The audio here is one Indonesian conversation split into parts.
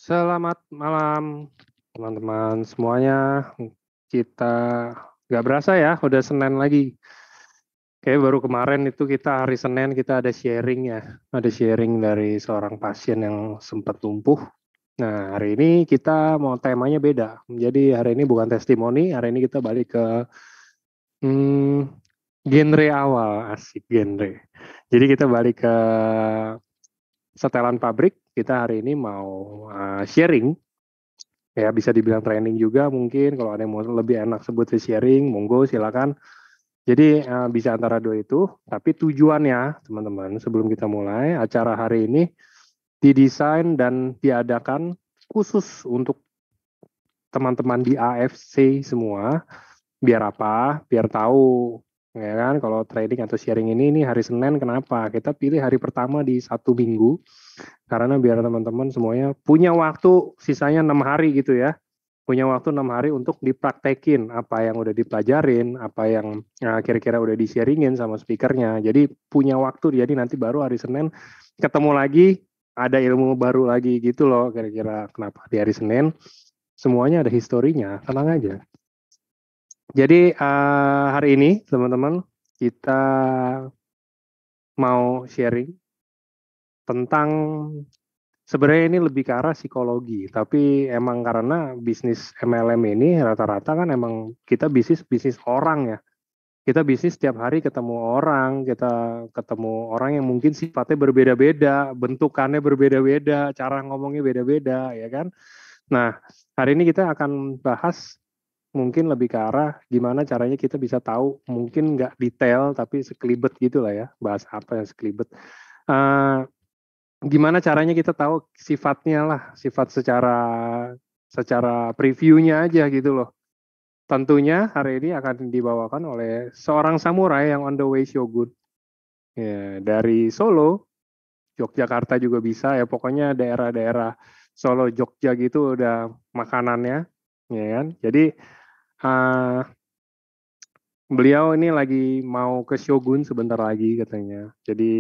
Selamat malam teman-teman semuanya. Kita nggak berasa ya, udah Senin lagi. Kayak baru kemarin itu kita hari Senin kita ada sharing ya, ada sharing dari seorang pasien yang sempat lumpuh. Nah hari ini kita mau temanya beda. Jadi hari ini bukan testimoni, hari ini kita balik ke hmm, genre awal, asik genre. Jadi kita balik ke setelan pabrik. Kita hari ini mau sharing. Ya bisa dibilang training juga mungkin kalau ada yang mau lebih enak sebut sharing monggo silakan. Jadi bisa antara dua itu, tapi tujuannya teman-teman sebelum kita mulai acara hari ini didesain dan diadakan khusus untuk teman-teman di AFC semua. Biar apa? Biar tahu ya kan kalau trading atau sharing ini hari Senin kenapa? Kita pilih hari pertama di satu minggu karena biar teman-teman semuanya punya waktu sisanya 6 hari gitu ya, punya waktu 6 hari untuk dipraktekin apa yang udah dipelajarin, apa yang kira-kira udah di-sharingin sama speakernya. Jadi punya waktu, jadi nanti baru hari Senin ketemu lagi, ada ilmu baru lagi gitu loh kira-kira. Kenapa di hari Senin semuanya ada historinya, tenang aja. Jadi hari ini teman-teman kita mau sharing tentang sebenarnya ini lebih ke arah psikologi, tapi emang karena bisnis MLM ini rata-rata kan emang kita bisnis orang ya. Kita bisnis setiap hari ketemu orang, kita ketemu orang yang mungkin sifatnya berbeda-beda, bentukannya berbeda-beda, cara ngomongnya beda-beda, ya kan? Nah, hari ini kita akan bahas mungkin lebih ke arah gimana caranya kita bisa tahu, mungkin nggak detail tapi sekelibet gitu lah ya, bahas apa yang sekelibet. Uh, Gimana caranya kita tahu sifatnya lah, sifat secara previewnya aja gitu loh. Tentunya hari ini akan dibawakan oleh seorang samurai yang on the way Shogun. Ya, dari Solo, Yogyakarta juga bisa ya, pokoknya daerah-daerah Solo, Jogja gitu udah makanannya, ya kan. Jadi uh, beliau ini lagi mau ke Shogun sebentar lagi katanya. Jadi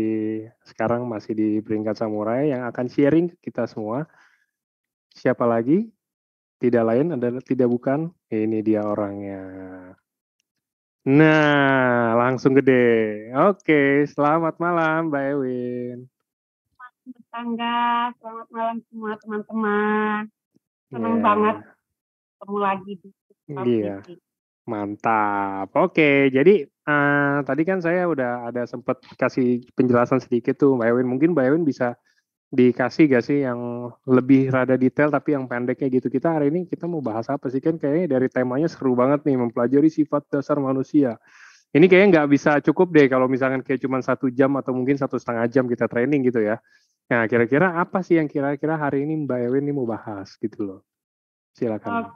sekarang masih di peringkat samurai yang akan sharing ke kita semua. Siapa lagi? Tidak lain adalah tidak bukan. Ini dia orangnya. Nah, langsung gede. Oke, selamat malam Mbak Ewin. Tetangga, selamat malam semua teman-teman. Senang banget Ya, ketemu lagi di Talk iya, TV. mantap. Oke, jadi tadi kan saya udah ada sempat kasih penjelasan sedikit tuh Mbak Ewin. Mungkin Mbak Ewin bisa dikasih gak sih yang lebih rada detail tapi yang pendeknya gitu. Kita hari ini kita mau bahas apa sih? Kan kayaknya dari temanya seru banget nih, mempelajari sifat dasar manusia. Ini kayaknya nggak bisa cukup deh kalau misalkan kayak cuma 1 jam atau mungkin 1,5 jam kita training gitu ya. Nah, kira-kira apa sih yang kira-kira hari ini Mbak Ewin ini mau bahas gitu loh. Silakan.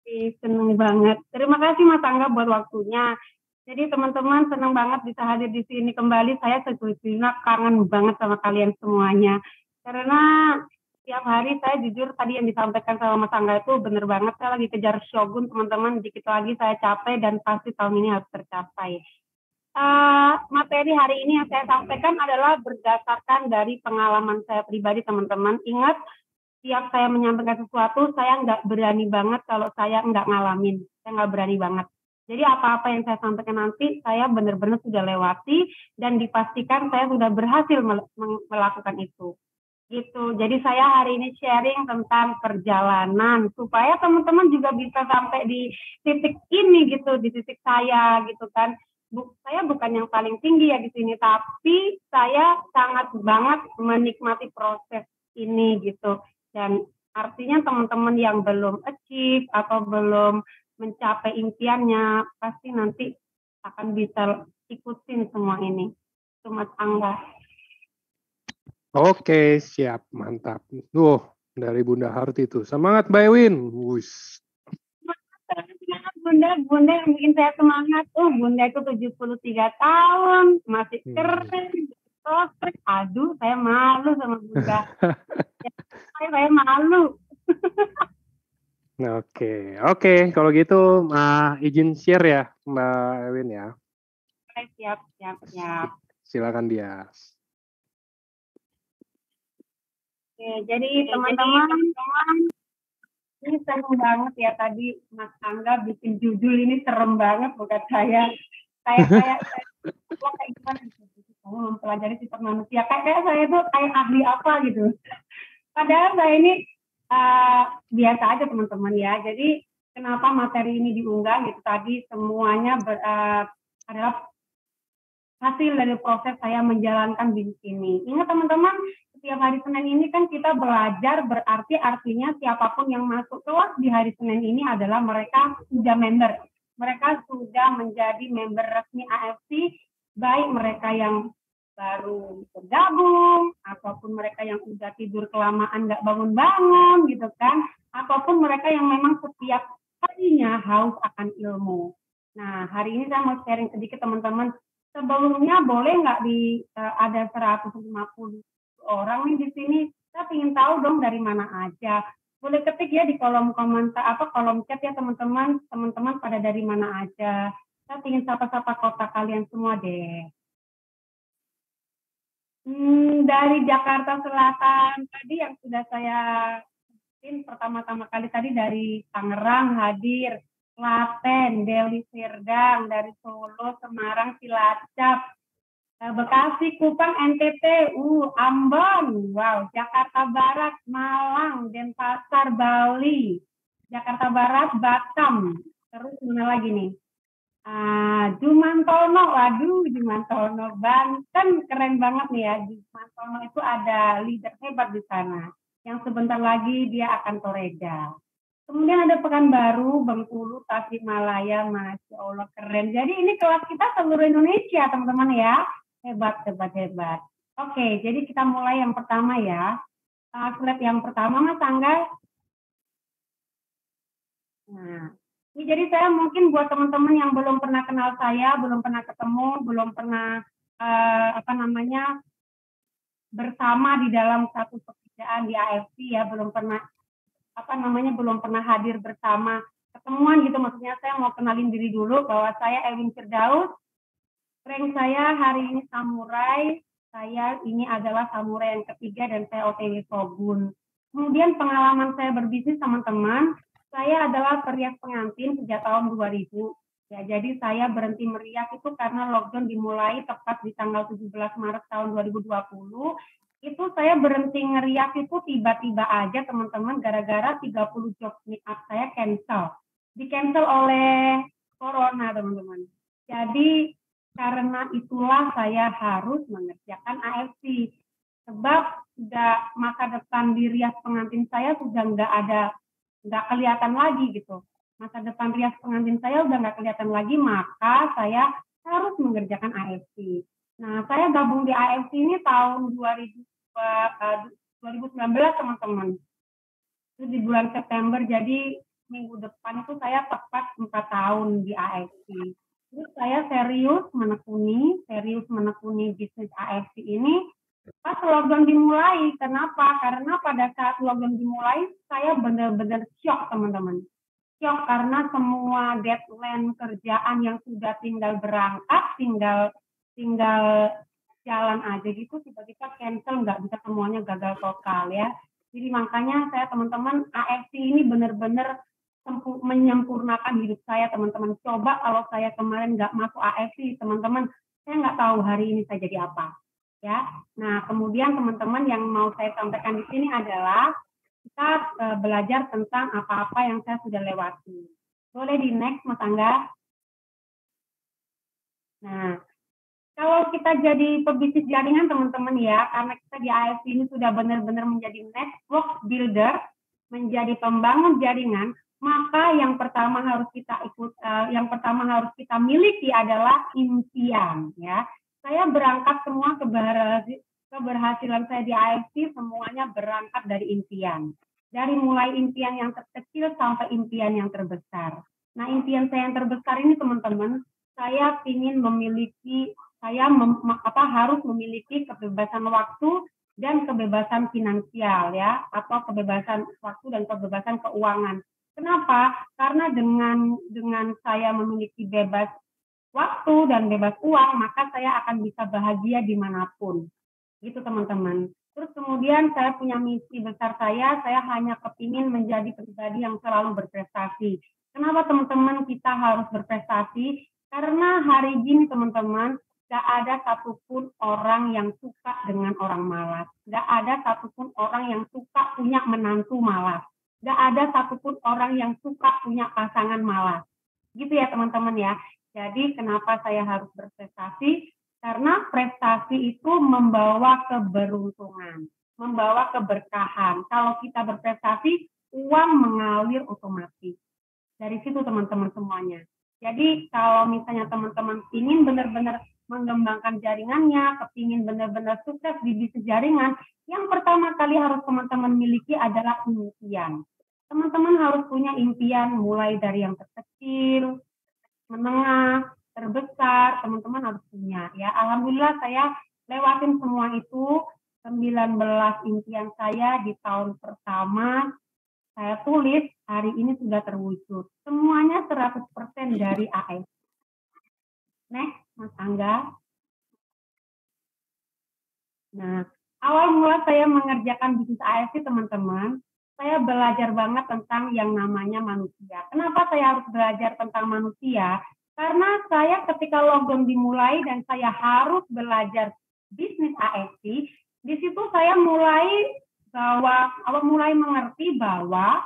Oke, senang banget. Terima kasih Mas Angga buat waktunya. Jadi teman-teman senang banget bisa hadir di sini kembali. Saya sejujurnya kangen banget sama kalian semuanya. Karena tiap hari saya jujur tadi yang disampaikan sama Mas Angga itu benar banget. Saya lagi kejar Shogun teman-teman. Dikit lagi saya capai dan pasti tahun ini harus tercapai. Materi hari ini yang saya sampaikan adalah berdasarkan dari pengalaman saya pribadi teman-teman. Ingat, tiap saya menyampaikan sesuatu, saya nggak berani banget kalau saya nggak ngalamin. Saya nggak berani banget. Jadi apa-apa yang saya sampaikan nanti, saya benar-benar sudah lewati dan dipastikan saya sudah berhasil melakukan itu. Gitu. Jadi saya hari ini sharing tentang perjalanan supaya teman-teman juga bisa sampai di titik ini gitu, di titik saya gitu kan. Saya bukan yang paling tinggi ya di sini, tapi saya sangat banget menikmati proses ini gitu. Dan artinya teman-teman yang belum achieve atau belum mencapai impiannya, pasti nanti akan bisa ikutin semua ini. Itu Mas Angga. Oke, siap, mantap. Dari Bunda Harti tuh. Semangat Mbak Ewin. Wus. Semangat Bunda yang bikin saya semangat. Bunda itu 73 tahun, masih keren. Aduh, saya malu sama Bunda. saya malu. Oke. Kalau gitu izin share ya Mbak Ewin ya. Siap. Silakan dia. Jadi teman-teman, ini serem banget ya tadi Mas Angga bikin judul ini serem banget buat saya. Kayak gimana kamu mempelajari sifat manusia. Kayak saya tuh kayak ahli apa gitu. Padahal saya ini biasa aja teman-teman ya. Jadi kenapa materi ini diunggah gitu tadi semuanya adalah hasil dari proses saya menjalankan bisnis ini. Ingat teman-teman, setiap hari Senin ini kan kita belajar, berarti artinya siapapun yang masuk kelas di hari Senin ini adalah mereka sudah member. Mereka sudah menjadi member resmi AFC, baik mereka yang baru bergabung, ataupun mereka yang sudah tidur kelamaan nggak bangun-bangun gitu kan, ataupun mereka yang memang setiap harinya haus akan ilmu. Nah, hari ini saya mau sharing sedikit teman-teman. Sebelumnya boleh nggak ada 150 orang nih di sini? Saya ingin tahu dong dari mana aja. Boleh ketik ya di kolom komentar kolom chat ya teman-teman. Teman-teman pada dari mana aja. Saya ingin sapa-sapa kota kalian semua deh. Dari Jakarta Selatan tadi yang sudah saya pertama-tama kali tadi dari Tangerang hadir. Klaten, Deli Serdang, dari Solo, Semarang, Cilacap, Bekasi, Kupang, NTT, Ambon, wow, Jakarta Barat, Malang, Denpasar, Bali, Jakarta Barat, Batam, terus mana lagi nih? Jumantono, waduh, Jumantono, Banten, keren banget nih ya, Jumantono itu ada leader hebat di sana, yang sebentar lagi dia akan toreja. Kemudian ada Pekanbaru, Bengkulu, Tasikmalaya, Masya Allah keren. Jadi ini kelas kita seluruh Indonesia teman-teman ya. Hebat. Oke, jadi kita mulai yang pertama ya. Slide yang pertama Mas Angga. Nah, ini jadi saya mungkin buat teman-teman yang belum pernah kenal saya, belum pernah ketemu, belum pernah bersama di dalam satu pekerjaan di AFC ya, belum pernah hadir bersama ketemuan gitu, maksudnya saya mau kenalin diri dulu bahwa saya Ewin Firdaus, rank saya hari ini samurai, saya ini adalah samurai yang ketiga dan saya OTW Shogun. Kemudian pengalaman saya berbisnis teman-teman, saya adalah perias pengantin sejak tahun 2000. Ya, jadi saya berhenti merias itu karena lockdown dimulai tepat di tanggal 17 Maret tahun 2020. Itu saya berhenti ngeriak itu tiba-tiba aja teman-teman gara-gara 30 job meet up saya cancel. Di-cancel oleh corona teman-teman. Jadi karena itulah saya harus mengerjakan AFC. Sebab sudah masa depan di rias pengantin saya sudah nggak kelihatan lagi gitu. Masa depan rias pengantin saya udah nggak kelihatan lagi, maka saya harus mengerjakan AFC. Nah, saya gabung di AFC ini tahun 2019 teman-teman. Itu di bulan September, jadi minggu depan itu saya tepat 4 tahun di AFC. Terus saya serius menekuni bisnis AFC ini pas lockdown dimulai. Kenapa? Karena pada saat lockdown dimulai saya benar-benar shock teman-teman. Shock karena semua deadline kerjaan yang sudah tinggal berangkat, tinggal jalan aja gitu tiba-tiba cancel, nggak bisa, semuanya gagal total ya. Jadi makanya saya teman-teman AFC ini benar-benar menyempurnakan hidup saya teman-teman. Coba kalau saya kemarin nggak masuk AFC teman-teman, saya nggak tahu hari ini saya jadi apa ya. Nah kemudian teman-teman yang mau saya sampaikan di sini adalah kita belajar tentang apa-apa yang saya sudah lewati. Boleh di next Mas Angga. Nah kalau kita jadi pebisnis jaringan teman-teman ya, karena kita di AFC ini sudah benar-benar menjadi network builder, menjadi pembangun jaringan, maka yang pertama harus kita miliki adalah impian ya. Saya berangkat semua keberhasilan saya di AFC semuanya berangkat dari impian. Dari mulai impian yang terkecil sampai impian yang terbesar. Nah, impian saya yang terbesar ini teman-teman, saya ingin memiliki harus memiliki kebebasan waktu dan kebebasan finansial ya, atau kebebasan waktu dan kebebasan keuangan. Kenapa? Karena dengan saya memiliki bebas waktu dan bebas uang, maka saya akan bisa bahagia dimanapun. Gitu teman-teman. Terus kemudian saya punya misi besar saya hanya kepingin menjadi pribadi yang selalu berprestasi. Kenapa teman-teman kita harus berprestasi? Karena hari ini teman-teman, gak ada satupun orang yang suka dengan orang malas. Gak ada satupun orang yang suka punya menantu malas. Gak ada satupun orang yang suka punya pasangan malas. Gitu ya teman-teman ya. Jadi kenapa saya harus berprestasi? Karena prestasi itu membawa keberuntungan, membawa keberkahan. Kalau kita berprestasi, uang mengalir otomatis. Dari situ teman-teman semuanya. Jadi kalau misalnya teman-teman ingin benar-benar mengembangkan jaringannya, kepingin benar-benar sukses di bisnis jaringan, yang pertama kali harus teman-teman miliki adalah impian. Teman-teman harus punya impian mulai dari yang terkecil, menengah, terbesar, teman-teman harus punya ya. Alhamdulillah saya lewatin semua itu, 19 impian saya di tahun pertama saya tulis, hari ini sudah terwujud. Semuanya 100% dari AS. Next, Mas Angga. Nah, awal mula saya mengerjakan bisnis AS teman-teman, saya belajar banget tentang yang namanya manusia. Kenapa saya harus belajar tentang manusia? Karena saya ketika lockdown dimulai dan saya harus belajar bisnis ASC, di situ saya mulai mengerti bahwa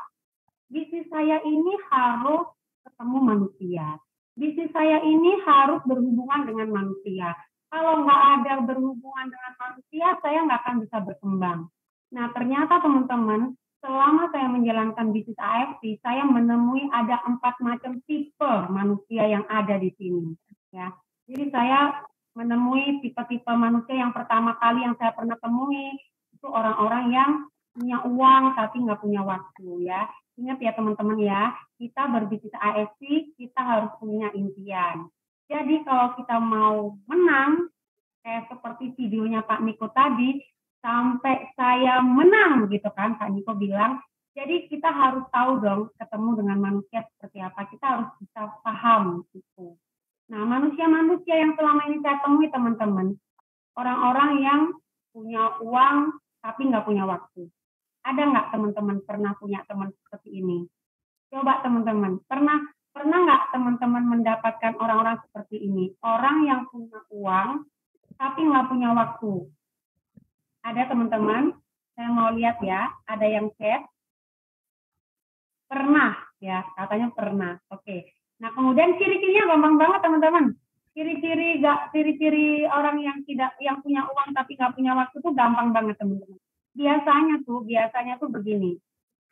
bisnis saya ini harus ketemu manusia. Bisnis saya ini harus berhubungan dengan manusia. Kalau nggak ada berhubungan dengan manusia, saya nggak akan bisa berkembang. Nah, ternyata teman-teman, selama saya menjalankan bisnis AFC, saya menemui ada 4 macam tipe manusia yang ada di sini. Ya, jadi saya menemui tipe-tipe manusia yang pertama kali yang saya pernah temui itu orang-orang yang punya uang tapi nggak punya waktu ya. Ingat ya teman-teman ya, kita berbisnis AFC, kita harus punya impian. Jadi kalau kita mau menang, kayak seperti videonya Pak Niko tadi, sampai saya menang gitu kan, Pak Niko bilang. Jadi kita harus tahu dong ketemu dengan manusia seperti apa. Kita harus bisa paham gitu. Nah, manusia-manusia yang selama ini saya temui teman-teman, orang-orang yang punya uang tapi nggak punya waktu. Ada nggak teman-teman pernah punya teman seperti ini? Coba teman-teman, pernah nggak teman-teman mendapatkan orang-orang seperti ini? Orang yang punya uang tapi nggak punya waktu. Ada teman-teman, saya mau lihat ya, ada yang chat. Pernah ya, katanya pernah. Oke. Nah kemudian ciri-cirinya gampang banget teman-teman. Ciri-ciri orang yang punya uang tapi nggak punya waktu tuh gampang banget teman-teman. Biasanya tuh begini.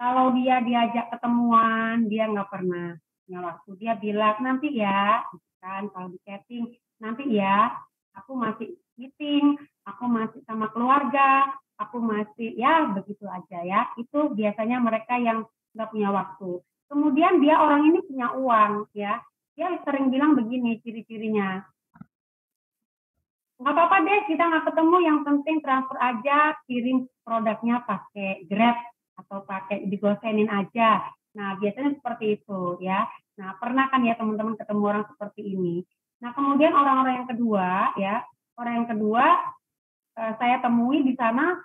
Kalau dia diajak ketemuan, dia nggak pernah punya waktu. Dia bilang nanti ya, kan kalau di chatting nanti ya, aku masih meeting, aku masih sama keluarga, aku masih ya begitu aja ya. Itu biasanya mereka yang nggak punya waktu. Kemudian dia orang ini punya uang ya, dia sering bilang begini ciri-cirinya. Nggak apa-apa deh, kita nggak ketemu, yang penting transfer aja, kirim produknya pakai Grab atau pakai digosenin aja. Nah, biasanya seperti itu ya. Nah, pernah kan ya teman-teman ketemu orang seperti ini. Nah, kemudian orang-orang yang kedua ya, saya temui di sana,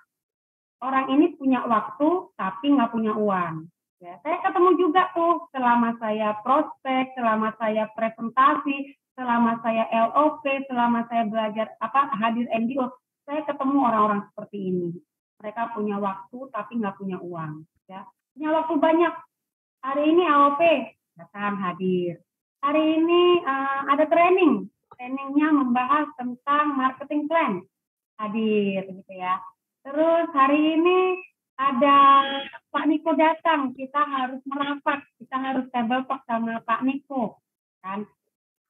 orang ini punya waktu tapi nggak punya uang. Ya, saya ketemu juga tuh selama saya prospek, selama saya presentasi, selama saya LOP, selama saya belajar hadir NGO, saya ketemu orang-orang seperti ini. Mereka punya waktu tapi nggak punya uang. Ya, punya waktu banyak. Hari ini LOP, datang hadir. Hari ini ada trainingnya membahas tentang marketing plan, hadir gitu ya. Terus hari ini ada Pak Niko datang, kita harus merapat, kita harus table talk sama Pak Niko, kan?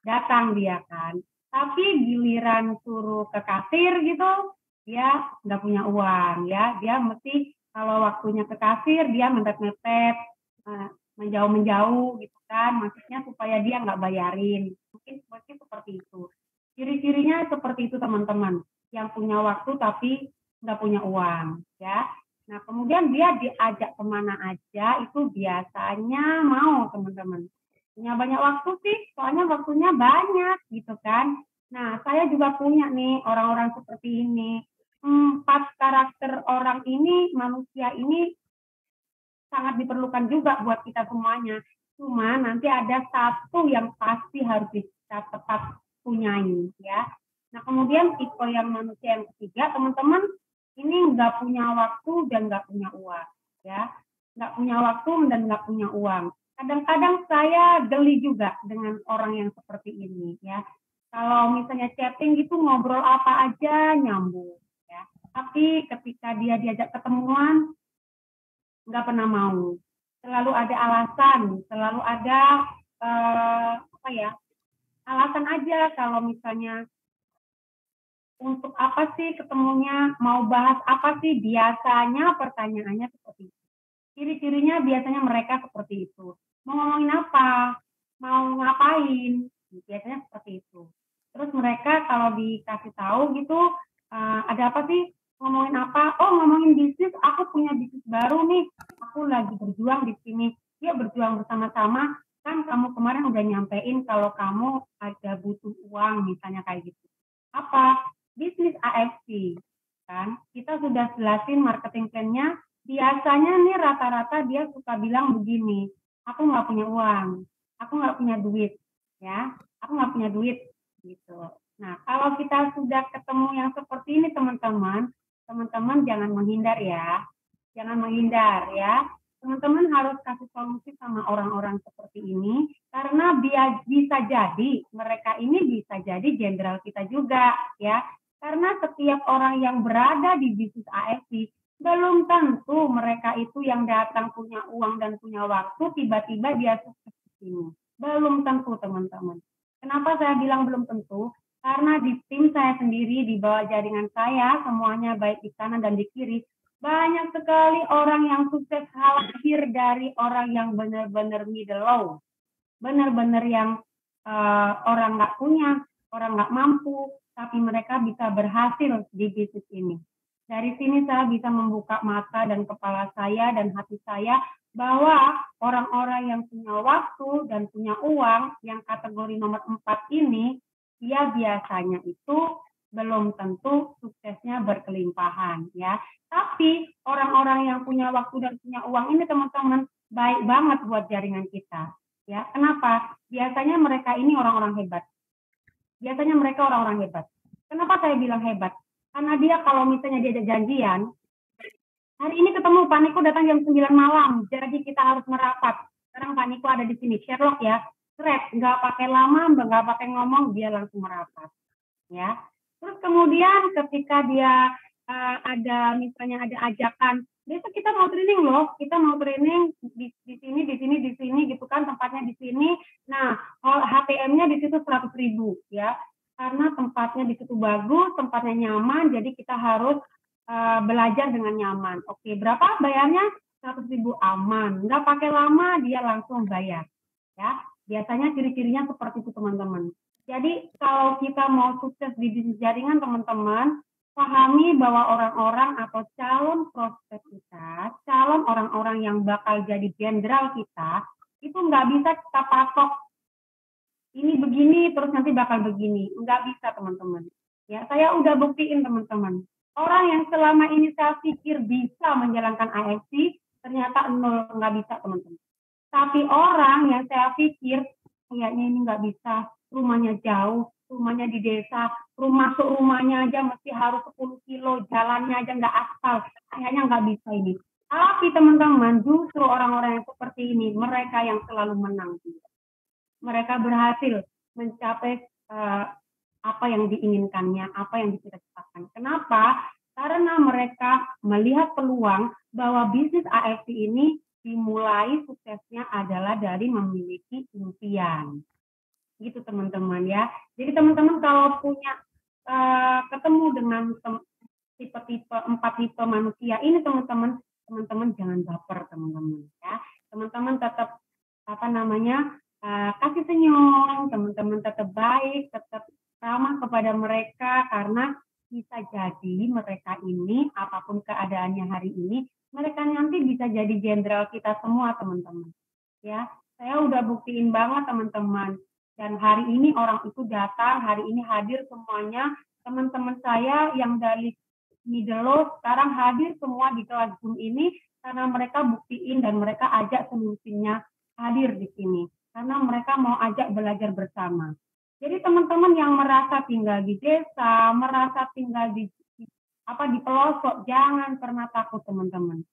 Datang dia kan. Tapi giliran suruh ke kasir gitu, dia nggak punya uang ya. Dia mesti kalau waktunya ke kasir, dia mepet-mepet, menjauh-menjauh gitu kan. Maksudnya supaya dia nggak bayarin. Mungkin seperti itu. Ciri-cirinya seperti itu teman-teman. Yang punya waktu tapi nggak punya uang ya. Nah kemudian dia diajak kemana aja itu biasanya mau teman-teman. Punya banyak waktu sih, soalnya waktunya banyak gitu kan. Nah saya juga punya nih orang-orang seperti ini. empat karakter orang ini, manusia ini sangat diperlukan juga buat kita semuanya. Cuma nanti ada satu yang pasti harus kita tetap punyai, ya. Nah, kemudian tipe yang manusia yang ketiga, teman-teman, ini nggak punya waktu dan nggak punya uang, ya. Nggak punya waktu dan nggak punya uang. Kadang-kadang saya geli juga dengan orang yang seperti ini, ya. Kalau misalnya chatting gitu ngobrol apa aja nyambung, ya. Tapi ketika dia diajak ketemuan, nggak pernah mau. Selalu ada alasan, selalu ada alasan aja kalau misalnya untuk apa sih ketemunya, mau bahas apa sih, biasanya pertanyaannya seperti itu. Ciri-cirinya biasanya mereka seperti itu. Mau ngomongin apa? Mau ngapain? Biasanya seperti itu. Terus mereka kalau dikasih tahu gitu, ada apa sih? Ngomongin apa? Oh, ngomongin bisnis, aku punya bisnis baru nih. Aku lagi berjuang di sini. Yuk berjuang bersama-sama. Kan kamu kemarin udah nyampein kalau kamu ada butuh uang, misalnya kayak gitu. Apa? Bisnis AFC. Kan? Kita sudah jelasin marketing plan-nya. Biasanya nih rata-rata dia suka bilang begini, aku nggak punya uang, aku nggak punya duit, ya, aku nggak punya duit, gitu. Nah, kalau kita sudah ketemu yang seperti ini, teman-teman jangan menghindar ya, jangan menghindar ya. Teman-teman harus kasih solusi sama orang-orang seperti ini, karena bisa jadi mereka ini bisa jadi jenderal kita juga, ya. Karena setiap orang yang berada di bisnis AFC belum tentu mereka itu yang datang punya uang dan punya waktu tiba-tiba dia sukses di sini. Belum tentu, teman-teman. Kenapa saya bilang belum tentu? Karena di tim saya sendiri, di bawah jaringan saya, semuanya baik di kanan dan di kiri, banyak sekali orang yang sukses lahir dari orang yang benar-benar middle low. Benar-benar yang orang nggak punya, orang nggak mampu, tapi mereka bisa berhasil di bisnis ini. Dari sini saya bisa membuka mata dan kepala saya dan hati saya bahwa orang-orang yang punya waktu dan punya uang yang kategori nomor 4 ini, dia biasanya itu belum tentu suksesnya berkelimpahan, ya. Tapi orang-orang yang punya waktu dan punya uang ini, teman-teman, baik banget buat jaringan kita. Ya, kenapa? Biasanya mereka ini orang-orang hebat. Biasanya mereka orang-orang hebat. Kenapa saya bilang hebat? Karena dia kalau misalnya dia ada janjian, hari ini ketemu Pak Niko datang jam 9 malam, jadi kita harus merapat. Sekarang Pak Niko ada di sini, Sherlock ya, keren, nggak pakai lama, nggak pakai ngomong, dia langsung merapat. Ya. Terus kemudian ketika dia ada misalnya ada ajakan, besok kita mau training loh, kita mau training di sini gitu kan, tempatnya di sini. Nah, HTM-nya di situ 100.000 ya, karena tempatnya di situ bagus, tempatnya nyaman, jadi kita harus belajar dengan nyaman. Oke, berapa bayarnya? 100.000 aman, nggak pakai lama, dia langsung bayar. Ya, biasanya ciri-cirinya seperti itu, teman-teman. Jadi kalau kita mau sukses di bisnis jaringan, teman-teman, pahami bahwa orang-orang atau calon prospek kita, calon orang-orang yang bakal jadi jenderal kita, itu nggak bisa kita patok ini begini terus nanti bakal begini, nggak bisa, teman-teman. Ya, saya udah buktiin, teman-teman. Orang yang selama ini saya pikir bisa menjalankan AFC, ternyata nol, nggak bisa, teman-teman. Tapi orang yang saya pikir kayaknya ini nggak bisa, rumahnya jauh, rumahnya di desa, masuk rumahnya aja mesti harus 10 kilo, jalannya aja nggak aspal, kayaknya nggak bisa ini. Tapi teman-teman, justru orang-orang yang seperti ini, mereka yang selalu menang. Mereka berhasil mencapai apa yang diinginkannya, apa yang dicita-citakan. Kenapa? Karena mereka melihat peluang bahwa bisnis AFC ini dimulai suksesnya adalah dari memiliki impian. Gitu, teman-teman ya. Jadi teman-teman kalau punya ketemu dengan tipe-tipe 4 tipe manusia ini, teman-teman jangan baper, teman-teman ya. Teman-teman tetap kasih senyum, teman-teman tetap baik, tetap ramah kepada mereka, karena bisa jadi mereka ini apapun keadaannya hari ini, mereka nanti bisa jadi jenderal kita semua, teman-teman. Ya, saya udah buktiin banget, teman-teman. Dan hari ini orang itu datang, hari ini hadir semuanya, teman-teman saya yang dari middle low sekarang hadir semua di kelas Zoom ini karena mereka buktiin dan mereka ajak seluruh timnya hadir di sini karena mereka mau ajak belajar bersama. Jadi teman-teman yang merasa tinggal di desa, merasa tinggal di pelosok, jangan pernah takut teman-teman.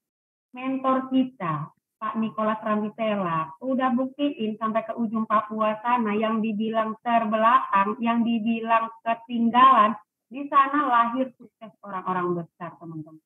Mentor kita, Pak Nicholas Ramvitela, udah buktiin sampai ke ujung Papua sana, yang dibilang terbelakang, yang dibilang ketinggalan, di sana lahir sukses orang-orang besar, teman-teman.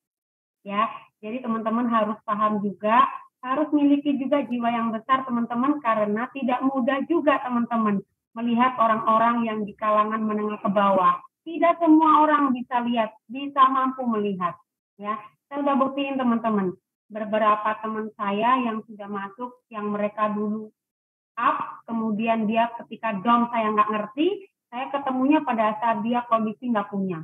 Ya, jadi teman-teman harus paham juga, harus miliki juga jiwa yang besar, teman-teman, karena tidak mudah juga, teman-teman, melihat orang-orang yang di kalangan menengah ke bawah. Tidak semua orang bisa lihat, bisa mampu melihat. Ya, saya udah buktiin, teman-teman. Beberapa teman saya yang sudah masuk, yang mereka dulu up, kemudian dia ketika down saya nggak ngerti, saya ketemunya pada saat dia kondisi nggak punya.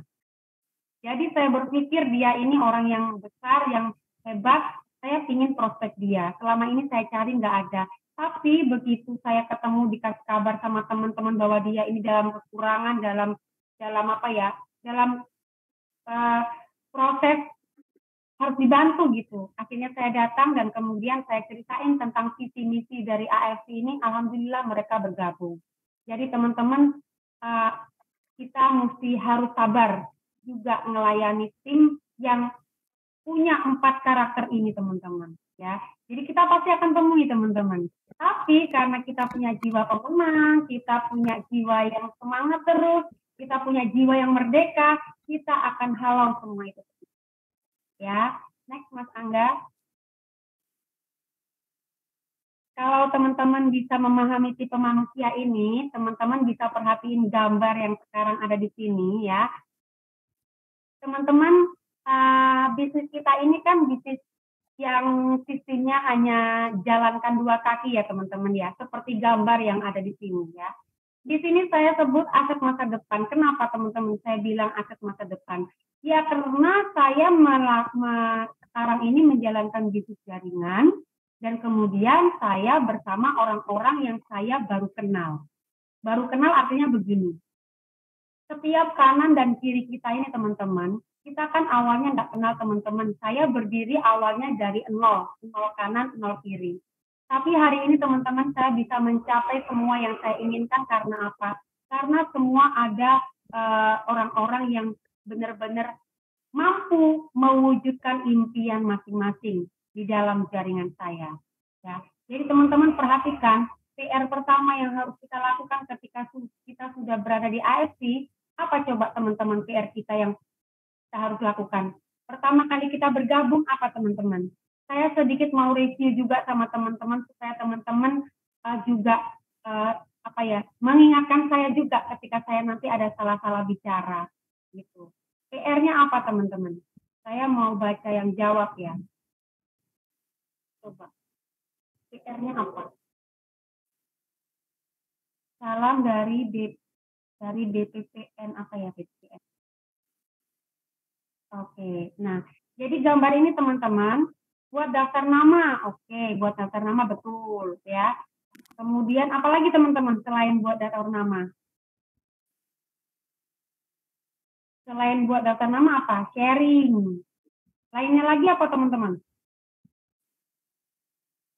Jadi saya berpikir dia ini orang yang besar, yang hebat, saya ingin prospek dia. Selama ini saya cari nggak ada. Tapi begitu saya ketemu, dikasih kabar sama teman-teman bahwa dia ini dalam kekurangan, dalam proses harus dibantu gitu. Akhirnya saya datang dan kemudian saya ceritain tentang visi misi dari AFC ini. Alhamdulillah mereka bergabung. Jadi teman-teman, kita mesti harus sabar juga melayani tim yang punya 4 karakter ini, teman-teman. Ya, jadi kita pasti akan temui, teman-teman. Tapi karena kita punya jiwa pemenang, kita punya jiwa yang semangat terus, kita punya jiwa yang merdeka, kita akan halau semua itu. Ya, next Mas Angga. Kalau teman-teman bisa memahami tipe manusia ini, teman-teman bisa perhatiin gambar yang sekarang ada di sini ya. Teman-teman, bisnis kita ini kan bisnis yang sistemnya hanya jalankan 2 kaki ya teman-teman ya, seperti gambar yang ada di sini ya. Di sini saya sebut aset masa depan. Kenapa teman-teman saya bilang aset masa depan? Ya karena saya sekarang ini menjalankan bisnis jaringan dan kemudian saya bersama orang-orang yang saya baru kenal. Baru kenal artinya begini. Setiap kanan dan kiri kita ini teman-teman, kita kan awalnya nggak kenal teman-teman. Saya berdiri awalnya dari 0 kanan, 0 kiri. Tapi hari ini teman-teman saya bisa mencapai semua yang saya inginkan karena apa? Karena semua ada orang-orang yang benar-benar mampu mewujudkan impian masing-masing di dalam jaringan saya. Ya. Jadi teman-teman perhatikan, PR pertama yang harus kita lakukan ketika kita sudah berada di AFC, apa coba teman-teman PR kita yang kita harus lakukan? Pertama kali kita bergabung apa teman-teman? Saya sedikit mau review juga sama teman-teman supaya teman-teman juga mengingatkan saya juga ketika saya nanti ada salah-salah bicara gitu. PR-nya apa teman-teman? Saya mau baca yang jawab ya. Coba. PR-nya apa? Salam dari BPPN apa ya BPPN? Oke. Nah, jadi gambar ini teman-teman buat daftar nama. Oke, buat daftar nama betul ya. Kemudian apalagi teman-teman selain buat daftar nama? Selain buat daftar nama apa? Sharing. Lainnya lagi apa teman-teman?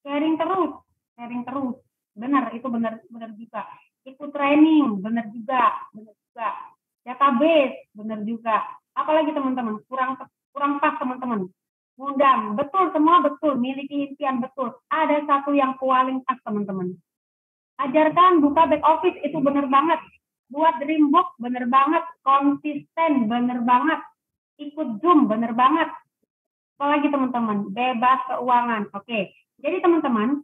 Sharing terus. Benar, itu benar juga. Ikut training, benar juga. Database, benar juga. Apalagi teman-teman, kurang pas teman-teman. Undang, betul, semua betul. Miliki impian, betul. Ada satu yang paling pas teman-teman. Ajarkan buka back office, itu benar banget. Buat dreambook, benar banget. Konsisten, benar banget. Ikut Zoom, benar banget. Apalagi teman-teman, bebas keuangan. Oke, jadi teman-teman,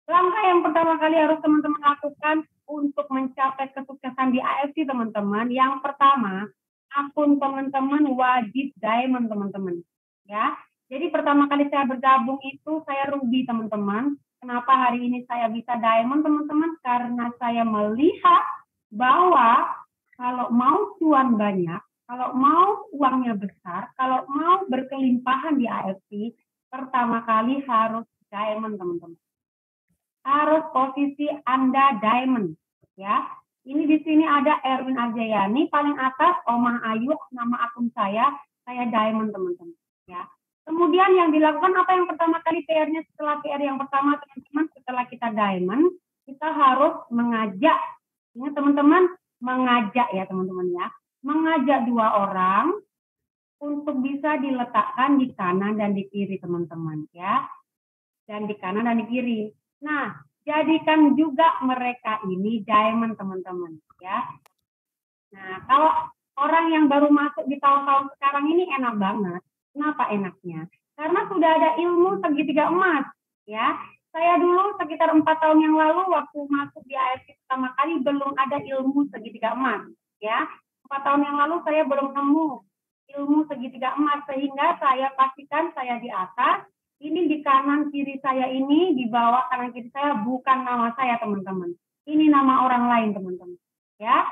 langkah yang pertama kali harus teman-teman lakukan untuk mencapai kesuksesan di AFC teman-teman. Yang pertama, akun teman-teman wajib diamond teman-teman. Ya, jadi pertama kali saya bergabung itu saya rugi teman-teman. Kenapa hari ini saya bisa diamond teman-teman? Karena saya melihat bahwa kalau mau cuan banyak, kalau mau uangnya besar, kalau mau berkelimpahan di AFC, pertama kali harus diamond teman-teman. Harus posisi Anda diamond, ya. Ini di sini ada Erwin Arjayani, paling atas Omah Ayu, nama akun saya. saya diamond teman-teman. Ya. Kemudian yang dilakukan apa yang pertama kali PR-nya setelah PR yang pertama teman-teman, setelah kita diamond, kita harus mengajak, ingat teman-teman, mengajak ya teman-teman ya, mengajak 2 orang untuk bisa diletakkan di kanan dan di kiri teman-teman ya, dan di kanan dan di kiri. Nah, jadikan juga mereka ini diamond teman-teman ya. Nah, kalau orang yang baru masuk di tahun-tahun sekarang ini enak banget. Kenapa enaknya? Karena sudah ada ilmu segitiga emas, ya. Saya dulu sekitar 4 tahun yang lalu waktu masuk di AFC pertama kali belum ada ilmu segitiga emas, ya. 4 tahun yang lalu saya belum nemu ilmu segitiga emas sehingga saya pastikan saya di atas. Ini di kanan kiri saya ini, di bawah kanan kiri saya bukan nama saya teman-teman. Ini nama orang lain teman-teman, ya.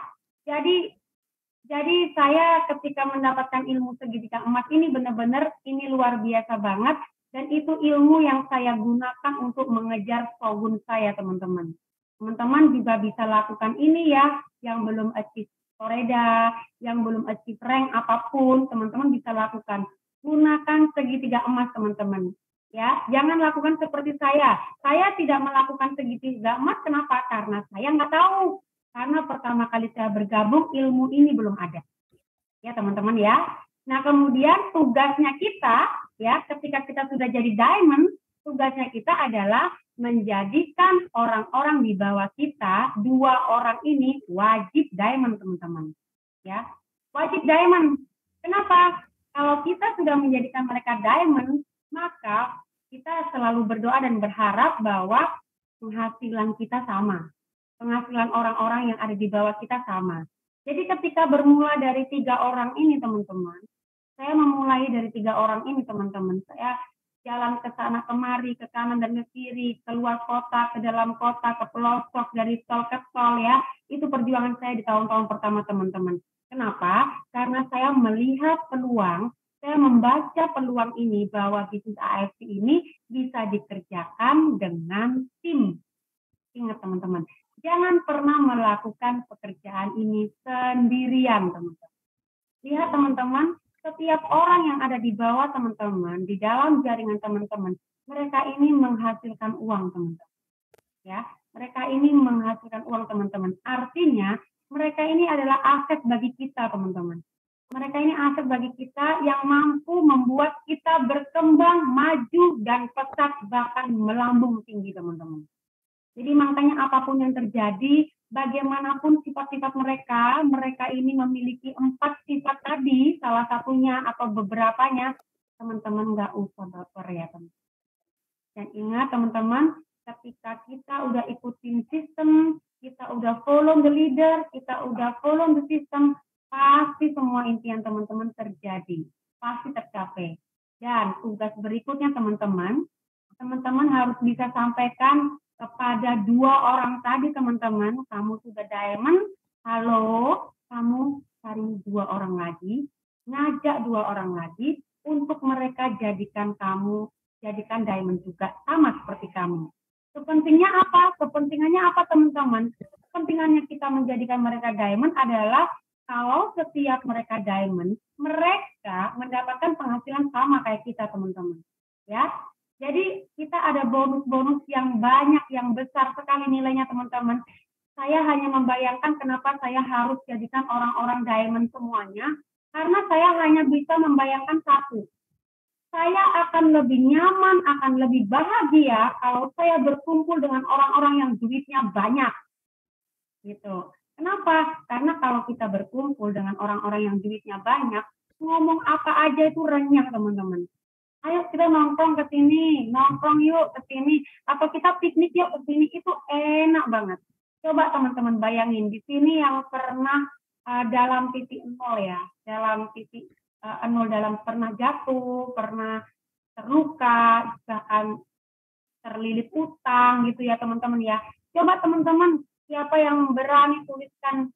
Jadi saya ketika mendapatkan ilmu segitiga emas ini benar-benar ini luar biasa banget dan itu ilmu yang saya gunakan untuk mengejar shogun saya teman-teman. Teman-teman juga bisa lakukan ini ya, yang belum achieve Toreda, yang belum achieve rank apapun, teman-teman bisa lakukan. Gunakan segitiga emas teman-teman. Ya, jangan lakukan seperti saya. Saya tidak melakukan segitiga emas, kenapa? Karena saya nggak tahu. Karena pertama kali saya bergabung, ilmu ini belum ada. Ya, teman-teman ya. Nah, kemudian tugasnya kita, ya, ketika kita sudah jadi diamond, tugasnya kita adalah menjadikan orang-orang di bawah kita, 2 orang ini wajib diamond, teman-teman. Ya, wajib diamond. Kenapa? Kalau kita sudah menjadikan mereka diamond, maka kita selalu berdoa dan berharap bahwa penghasilan kita sama. Penghasilan orang-orang yang ada di bawah kita sama. Jadi ketika bermula dari 3 orang ini teman-teman, saya memulai dari 3 orang ini teman-teman. Saya jalan ke sana kemari, ke kanan dan ke kiri, keluar kota, ke dalam kota, ke pelosok, dari tol ke tol ya. Itu perjuangan saya di tahun-tahun pertama teman-teman. Kenapa? Karena saya melihat peluang, saya membaca peluang ini bahwa bisnis AFC ini bisa dikerjakan dengan tim. Ingat teman-teman. Jangan pernah melakukan pekerjaan ini sendirian, teman-teman. Lihat teman-teman, setiap orang yang ada di bawah teman-teman, di dalam jaringan teman-teman, mereka ini menghasilkan uang, teman-teman. Ya, mereka ini menghasilkan uang, teman-teman. Artinya, mereka ini adalah aset bagi kita, teman-teman. Mereka ini aset bagi kita yang mampu membuat kita berkembang, maju, dan pesat, bahkan melambung tinggi, teman-teman. Jadi makanya apapun yang terjadi, bagaimanapun sifat-sifat mereka, mereka ini memiliki 4 sifat tadi, salah satunya atau beberapanya, teman-teman nggak usah baper ya teman. Dan ingat teman-teman, ketika kita udah ikutin sistem, kita udah follow the leader, kita udah follow the system, pasti semua impian teman-teman terjadi, pasti tercapai. Dan tugas berikutnya teman-teman harus bisa sampaikan kepada 2 orang tadi teman-teman, kamu sudah diamond, halo, kamu cari 2 orang lagi, ngajak 2 orang lagi untuk mereka jadikan diamond juga sama seperti kamu. Kepentingannya apa teman-teman? Kepentingannya kita menjadikan mereka diamond adalah kalau setiap mereka diamond, mereka mendapatkan penghasilan sama kayak kita teman-teman. Ya. Jadi kita ada bonus-bonus yang banyak, yang besar sekali nilainya teman-teman. Saya hanya membayangkan kenapa saya harus jadikan orang-orang diamond semuanya. Karena saya hanya bisa membayangkan satu. Saya akan lebih nyaman, akan lebih bahagia kalau saya berkumpul dengan orang-orang yang duitnya banyak. Gitu. Kenapa? Karena kalau kita berkumpul dengan orang-orang yang duitnya banyak, ngomong apa aja itu renyah teman-teman. Ayo kita nongkrong ke sini, nongkrong yuk ke sini, atau kita piknik yuk ke sini, itu enak banget. Coba teman-teman bayangin, di sini yang pernah dalam titik nol ya, dalam titik nol, dalam pernah jatuh, pernah terluka, bahkan terlilit utang gitu ya teman-teman ya. Coba teman-teman, siapa yang berani tuliskan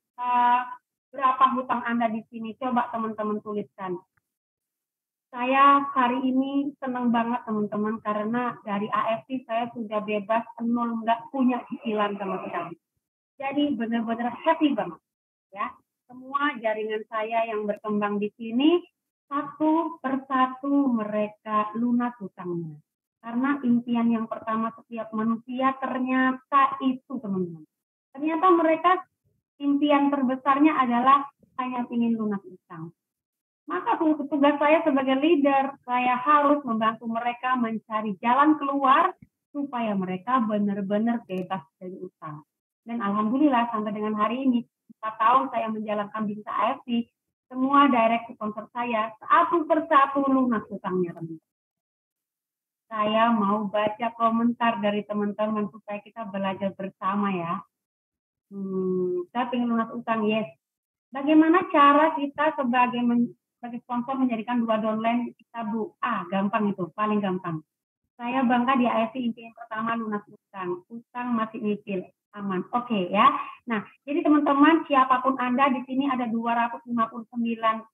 berapa hutang Anda di sini, coba teman-teman tuliskan. Saya hari ini senang banget teman-teman karena dari AFC saya sudah bebas, nol, nggak punya cicilan sama sekali. Jadi benar-benar happy banget ya. Semua jaringan saya yang berkembang di sini satu persatu mereka lunas hutangnya. Karena impian yang pertama setiap manusia ternyata itu, teman-teman. Ternyata mereka impian terbesarnya adalah hanya ingin lunas hutang. Maka tugas saya sebagai leader, saya harus membantu mereka mencari jalan keluar supaya mereka benar-benar bebas dari utang. Dan alhamdulillah sampai dengan hari ini, 4 tahun saya menjalankan bisnis AFC, semua direct sponsor saya satu persatu lunas utangnya, teman-teman. Saya mau baca komentar dari teman-teman supaya kita belajar bersama ya. Saya ingin lunas utang, yes. Bagaimana cara kita sebagai sponsor menjadikan 2 downline kita, Bu? Gampang itu, paling gampang. Saya bangga di AFC impian pertama lunas utang. Utang masih nyicil, aman. Oke ya. Nah, jadi teman-teman, siapapun Anda di sini ada 259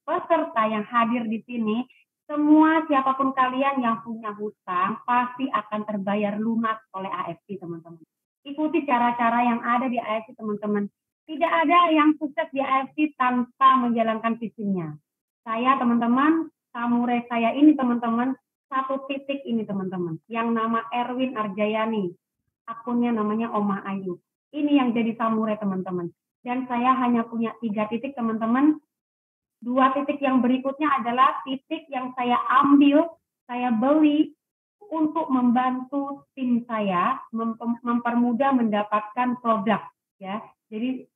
peserta yang hadir di sini. Semua siapapun kalian yang punya hutang pasti akan terbayar lunas oleh AFC, teman-teman. Ikuti cara-cara yang ada di AFC, teman-teman. Tidak ada yang sukses di AFC tanpa menjalankan visinya. Saya, teman-teman, samurai saya ini, teman-teman, satu titik ini, teman-teman, yang nama Erwin Arjayani. Akunnya namanya Oma Ayu. Ini yang jadi samurai, teman-teman. Dan saya hanya punya 3 titik, teman-teman. 2 titik yang berikutnya adalah titik yang saya ambil, saya beli untuk membantu tim saya mempermudah mendapatkan produk, ya. Jadi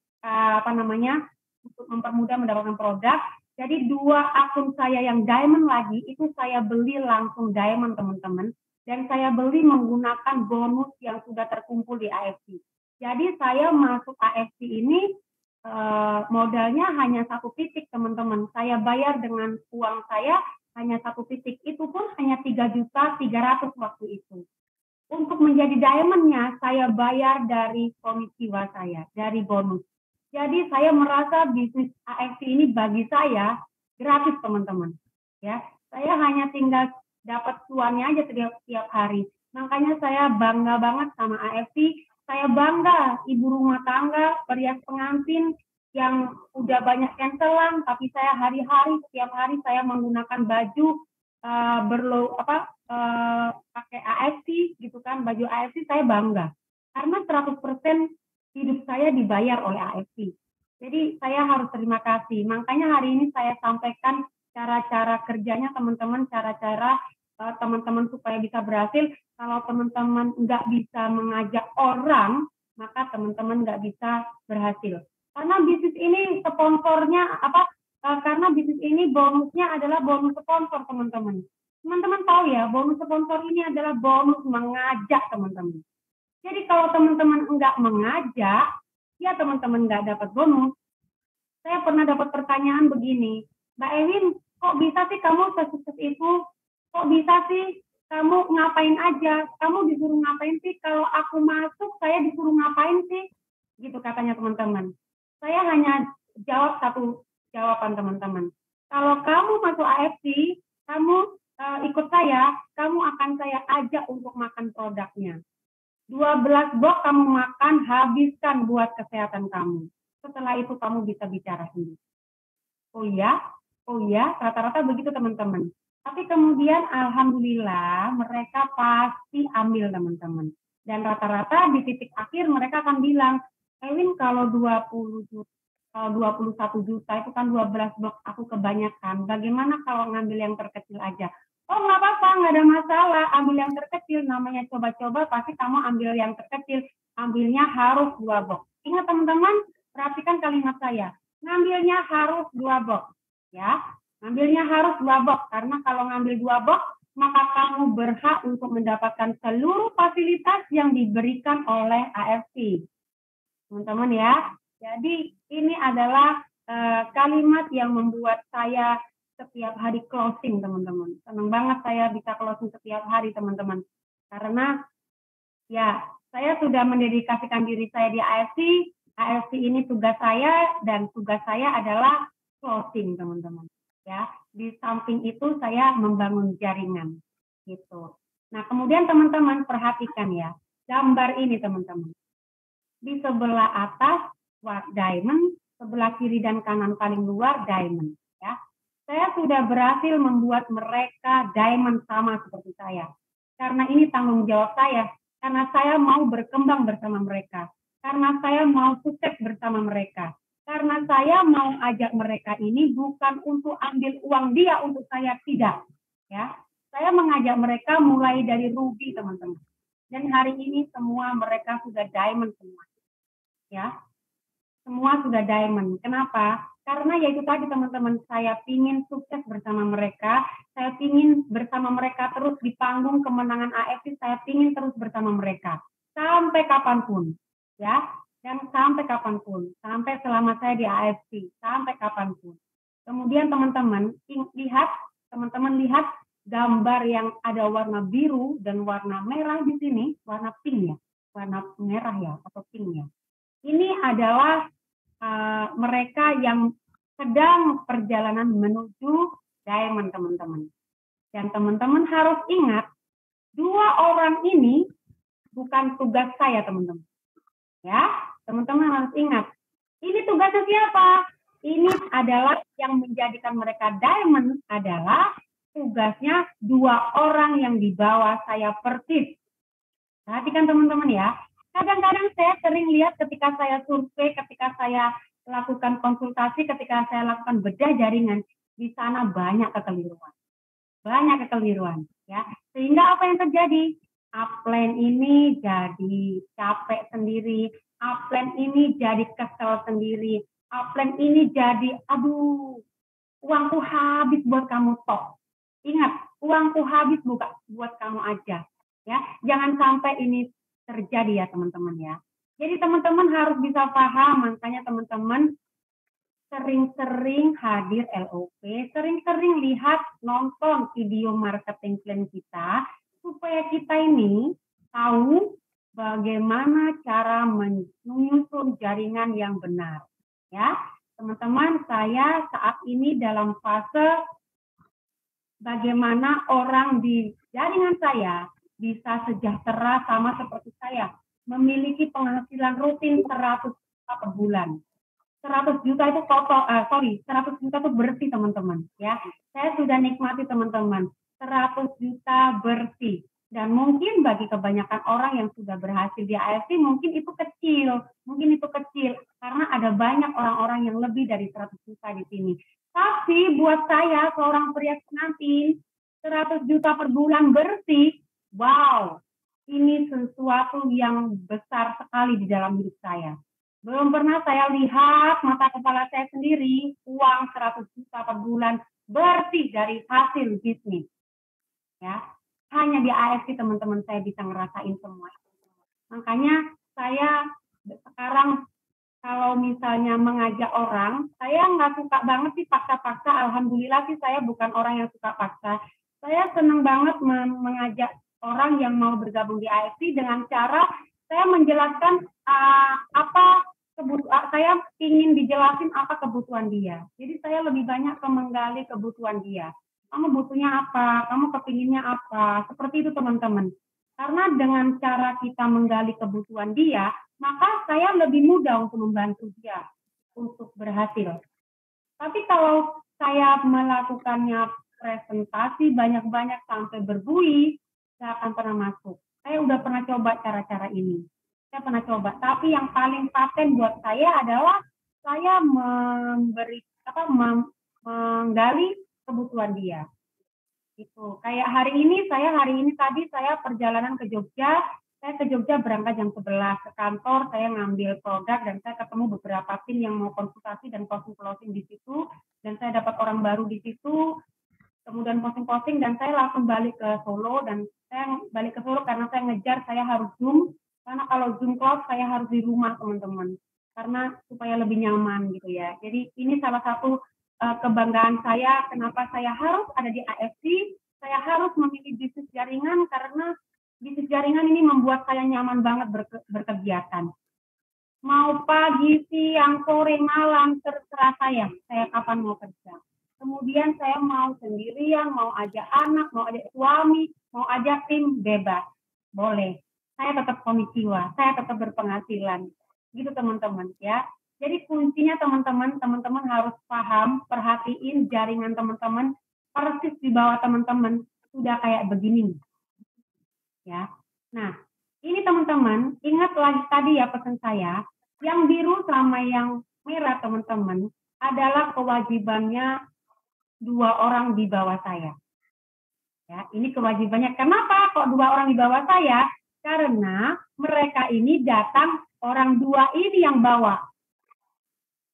untuk mempermudah mendapatkan produk. Jadi 2 akun saya yang diamond lagi itu saya beli langsung diamond, teman-teman. Dan saya beli menggunakan bonus yang sudah terkumpul di AFC. Jadi saya masuk AFC ini modalnya hanya 1 titik, teman-teman. Saya bayar dengan uang saya hanya 1 titik. Itu pun hanya 3.300.000 waktu itu. Untuk menjadi diamondnya saya bayar dari komisi saya, dari bonus. Jadi saya merasa bisnis AFC ini bagi saya gratis, teman-teman. Ya, saya hanya tinggal dapat cuannya aja setiap hari. Makanya saya bangga banget sama AFC. Saya bangga ibu rumah tangga, perias pengantin yang udah banyak cancelan, tapi saya hari-hari setiap hari saya menggunakan baju pakai AFC gitu kan, baju AFC. Saya bangga karena 100% hidup saya dibayar oleh AFC. Jadi saya harus terima kasih. Makanya hari ini saya sampaikan cara-cara kerjanya, teman-teman, cara-cara teman-teman supaya bisa berhasil. Kalau teman-teman nggak bisa mengajak orang, maka teman-teman nggak bisa berhasil. Karena bisnis ini sponsornya karena bisnis ini bonusnya adalah bonus sponsor, teman-teman. Teman-teman tahu ya, bonus sponsor ini adalah bonus mengajak, teman-teman. Jadi kalau teman-teman nggak mengajak, ya teman-teman nggak dapat bonus. Saya pernah dapat pertanyaan begini, Mbak Ewin, kok bisa sih kamu sesukses itu? Kok bisa sih kamu ngapain aja? Kamu disuruh ngapain sih? Kalau aku masuk, saya disuruh ngapain sih? Gitu katanya teman-teman. Saya hanya jawab satu jawaban, teman-teman. Kalau kamu masuk AFC, kamu ikut saya, kamu akan saya ajak untuk makan produknya. 12 box kamu makan, habiskan buat kesehatan kamu. Setelah itu kamu bisa bicara sendiri. Oh iya, rata-rata begitu, teman-teman. Tapi kemudian alhamdulillah mereka pasti ambil, teman-teman. Dan rata-rata di titik akhir mereka akan bilang, Ewin, kalau 21 juta itu kan 12 box aku kebanyakan. Bagaimana kalau ngambil yang terkecil aja? Oh, nggak apa-apa, nggak ada masalah. Ambil yang terkecil, namanya coba-coba, pasti kamu ambil yang terkecil. Ambilnya harus 2 box. Ingat, teman-teman, perhatikan kalimat saya. Ngambilnya harus 2 box. Ya, ngambilnya harus 2 box. Karena kalau ngambil 2 box, maka kamu berhak untuk mendapatkan seluruh fasilitas yang diberikan oleh AFC. Teman-teman ya. Jadi ini adalah kalimat yang membuat saya setiap hari closing, teman-teman. Senang banget saya bisa closing setiap hari, teman-teman. Karena ya saya sudah mendedikasikan diri saya di AFC. AFC ini tugas saya dan tugas saya adalah closing, teman-teman. Ya, di samping itu saya membangun jaringan gitu. Nah, kemudian teman-teman perhatikan ya, gambar ini, teman-teman. Di sebelah atas diamond, sebelah kiri dan kanan paling luar diamond, ya. Saya sudah berhasil membuat mereka diamond sama seperti saya. Karena ini tanggung jawab saya. Karena saya mau berkembang bersama mereka. Karena saya mau sukses bersama mereka. Karena saya mau ajak mereka ini bukan untuk ambil uang dia untuk saya, tidak. Ya, saya mengajak mereka mulai dari rugi, teman-teman. Dan hari ini semua mereka sudah diamond semua. Ya, semua sudah diamond. Kenapa? Karena yaitu tadi teman-teman, saya ingin sukses bersama mereka, saya ingin bersama mereka terus di panggung kemenangan AFC, saya ingin terus bersama mereka sampai kapanpun, ya, dan sampai kapanpun, sampai selama saya di AFC, sampai kapanpun. Kemudian teman-teman lihat gambar yang ada warna biru dan warna merah di sini, warna pink ya, warna merah ya atau pink ya. Ini adalah mereka yang sedang perjalanan menuju diamond, teman-teman. Dan teman-teman harus ingat, 2 orang ini bukan tugas saya, teman-teman. Ya, teman-teman harus ingat. Ini tugasnya siapa? Ini adalah yang menjadikan mereka diamond adalah tugasnya 2 orang yang di bawah saya persis. Perhatikan teman-teman ya. Kadang-kadang saya sering lihat ketika saya survei, ketika saya lakukan konsultasi, ketika saya lakukan bedah jaringan, di sana banyak kekeliruan. Banyak kekeliruan. Ya. Sehingga apa yang terjadi? Upline ini jadi capek sendiri, upline ini jadi kesel sendiri, upline ini jadi, aduh, uangku habis buat kamu toh. Ingat, uangku habis buat kamu aja. Ya, jangan sampai ini terjadi ya teman-teman ya. Jadi teman-teman harus bisa paham, makanya teman-teman sering-sering hadir LOP, sering-sering lihat nonton video marketing plan kita, supaya kita ini tahu bagaimana cara menyusun jaringan yang benar. Ya, teman-teman, saya saat ini dalam fase bagaimana orang di jaringan saya bisa sejahtera sama seperti saya, memiliki penghasilan rutin 100 juta per bulan. 100 juta itu 100 juta itu bersih teman-teman. Ya, saya sudah nikmati teman-teman, 100 juta bersih. Dan mungkin bagi kebanyakan orang yang sudah berhasil di AFC, mungkin itu kecil, karena ada banyak orang-orang yang lebih dari 100 juta di sini. Tapi buat saya, seorang pria pengantin, 100 juta per bulan bersih, wow, ini sesuatu yang besar sekali di dalam hidup saya. Belum pernah saya lihat mata kepala saya sendiri, uang 100 juta per bulan bersih dari hasil bisnis. Ya, hanya di AFC teman-teman saya bisa ngerasain semua. Makanya saya sekarang kalau misalnya mengajak orang, saya nggak suka banget sih paksa-paksa. Alhamdulillah sih saya bukan orang yang suka paksa. Saya senang banget mengajak orang yang mau bergabung di AFC dengan cara saya menjelaskan saya ingin dijelasin apa kebutuhan dia. Jadi saya lebih banyak menggali kebutuhan dia. Kamu butuhnya apa? Kamu kepinginnya apa? Seperti itu teman-teman. Karena dengan cara kita menggali kebutuhan dia, maka saya lebih mudah untuk membantu dia untuk berhasil. Tapi kalau saya melakukannya presentasi banyak-banyak sampai berbuih, saya akan pernah masuk. Saya udah pernah coba cara-cara ini. Saya pernah coba. Tapi yang paling paten buat saya adalah saya menggali kebutuhan dia. Itu kayak hari ini tadi saya perjalanan ke Jogja. Saya ke Jogja berangkat jam 11 ke kantor, saya ngambil produk dan saya ketemu beberapa tim yang mau konsultasi dan closing di situ, dan saya dapat orang baru di situ, kemudian posting dan saya langsung balik ke Solo, dan saya balik ke Solo karena saya ngejar, saya harus Zoom, karena kalau Zoom call saya harus di rumah teman-teman, karena supaya lebih nyaman gitu ya. Jadi ini salah satu kebanggaan saya, kenapa saya harus ada di AFC, saya harus memilih bisnis jaringan karena bisnis jaringan ini membuat saya nyaman banget berkegiatan. Mau pagi, siang, sore, malam, terserah saya kapan mau kerja. Kemudian saya mau sendirian, mau ajak anak, mau ajak suami, mau ajak tim, bebas. Boleh. Saya tetap kondisiwa, saya tetap berpenghasilan. Gitu teman-teman ya. Jadi kuncinya teman-teman harus paham, perhatiin jaringan teman-teman persis di bawah teman-teman sudah kayak begini. Ya. Nah, ini teman-teman, ingat lagi tadi ya pesan saya, yang biru sama yang merah teman-teman adalah kewajibannya 2 orang di bawah saya. Ya, ini kewajibannya. Kenapa kok 2 orang di bawah saya? Karena mereka ini datang orang 2 ini yang bawa.